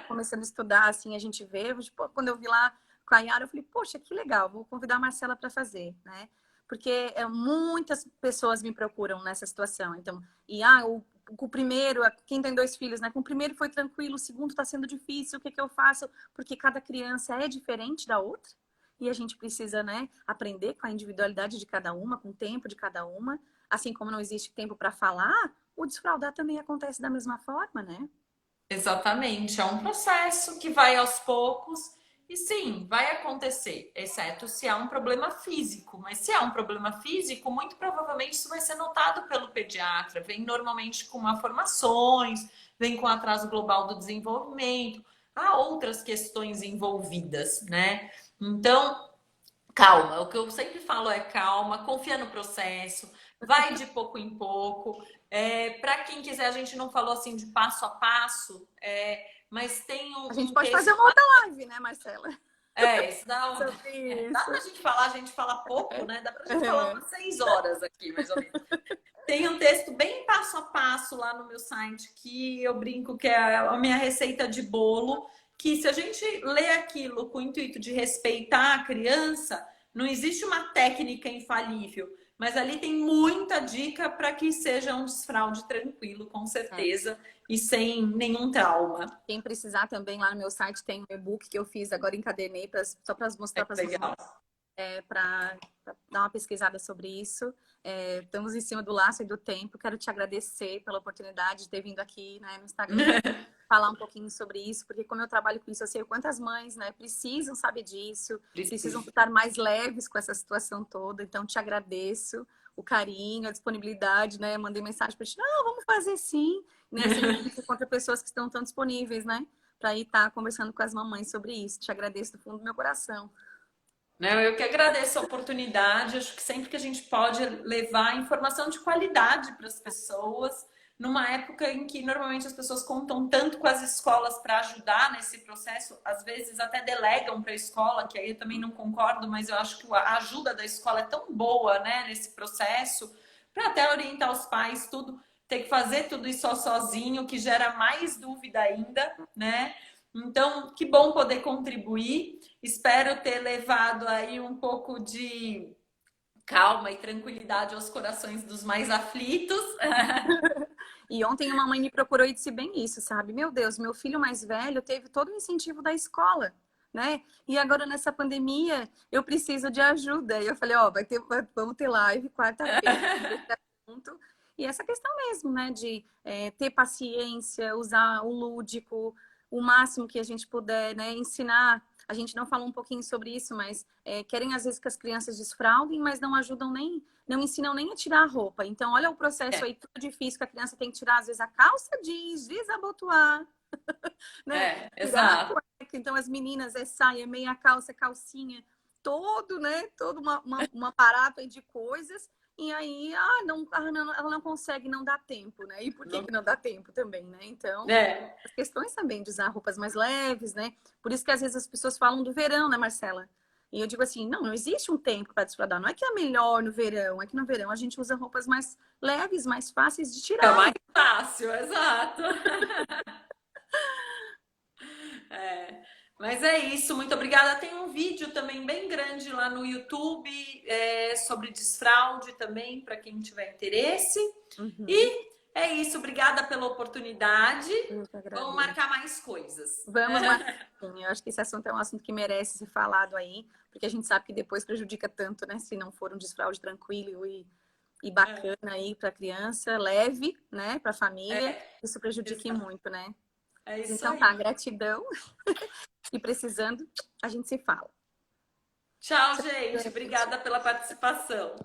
Começando a estudar, assim, a gente vê. Tipo, quando eu vi lá com a Yara, eu falei, poxa, que legal, vou convidar a Marcela para fazer, né? Porque muitas pessoas me procuram nessa situação. Então, o primeiro, quem tem 2 filhos, né? Com o primeiro foi tranquilo, o segundo está sendo difícil, o que eu faço? Porque cada criança é diferente da outra. E a gente precisa, né, aprender com a individualidade de cada uma, com o tempo de cada uma. Assim como não existe tempo para falar, o desfraldar também acontece da mesma forma, né? Exatamente, é um processo que vai aos poucos e sim, vai acontecer, exceto se há um problema físico. Mas se há um problema físico, muito provavelmente isso vai ser notado pelo pediatra. Vem normalmente com malformações, vem com atraso global do desenvolvimento, há outras questões envolvidas, né? Então, calma, o que eu sempre falo é calma, confia no processo, vai de pouco em pouco. Para quem quiser, a gente não falou assim de passo a passo, mas tem A gente um pode fazer texto. uma outra live, né, Marcela? Isso dá, Sobre dá isso. pra gente falar, a gente fala pouco, né? Dá pra gente falar umas 6 horas aqui, mais ou menos. Tem um texto bem passo a passo lá no meu site que eu brinco que é a minha receita de bolo, que se a gente lê aquilo com o intuito de respeitar a criança, não existe uma técnica infalível, mas ali tem muita dica para que seja um desfraude tranquilo, com certeza, e sem nenhum trauma. Quem precisar também, lá no meu site tem um e-book que eu fiz, agora encadernei só para mostrar para as Legal. para dar uma pesquisada sobre isso. Estamos em cima do laço e do tempo. Quero te agradecer pela oportunidade de ter vindo aqui, né, no Instagram falar um pouquinho sobre isso, porque como eu trabalho com isso, eu sei quantas mães, né, precisam saber disso, precisam estar mais leves com essa situação toda. Então, te agradeço o carinho, a disponibilidade, né? Mandei mensagem para ti, não, vamos fazer sim, né? Você encontra pessoas que estão tão disponíveis, né, para ir estar conversando com as mamães sobre isso. Te agradeço do fundo do meu coração. Eu que agradeço a oportunidade. Acho que sempre que a gente pode levar informação de qualidade para as pessoas, numa época em que normalmente as pessoas contam tanto com as escolas para ajudar nesse processo, às vezes até delegam para a escola, que aí eu também não concordo, mas eu acho que a ajuda da escola é tão boa, né, nesse processo, para até orientar os pais, tudo, ter que fazer tudo isso sozinho, que gera mais dúvida ainda, né? Então, que bom poder contribuir. Espero ter levado aí um pouco de calma e tranquilidade aos corações dos mais aflitos. E ontem uma mãe me procurou e disse bem isso, sabe? Meu Deus, meu filho mais velho teve todo o incentivo da escola, né? E agora nessa pandemia eu preciso de ajuda. E eu falei, ó, vamos ter live quarta-feira sobre esse assunto. E essa questão mesmo, né? De ter paciência, usar o lúdico, o máximo que a gente puder, né? Ensinar. A gente não falou um pouquinho sobre isso, mas querem às vezes que as crianças desfraudem, mas não ajudam nem, não ensinam nem a tirar a roupa. Então, olha o processo aí, tudo difícil, que a criança tem que tirar, às vezes, a calça jeans, desabotoar, né? Tirar a Exato. cueca. Então, as meninas, saia, meia calça, calcinha, todo, né? Todo uma aparato aí de coisas. E aí, ela não consegue, não dá tempo, né? E por que não dá tempo também, né? Então, as questões também de usar roupas mais leves, né? Por isso que às vezes as pessoas falam do verão, né, Marcela? E eu digo assim, não existe um tempo para desfrudar. Não é que é melhor no verão, é que no verão a gente usa roupas mais leves, mais fáceis de É tirar. mais fácil, exato. Mas é isso, muito obrigada. Tem um vídeo também bem grande lá no YouTube sobre desfraude também, para quem tiver interesse. Uhum. E é isso, obrigada pela oportunidade. Eu que Vamos agradeço. marcar mais coisas. Vamos marcar. Sim, eu acho que esse assunto é um assunto que merece ser falado aí, porque a gente sabe que depois prejudica tanto, né? Se não for um desfraude tranquilo e bacana aí para a criança, leve, né? Para a família, isso prejudique muito, né? É Mas isso então tá, aí. gratidão. E precisando, a gente se fala. Tchau, Tchau, gente. gente. Obrigada pela participação.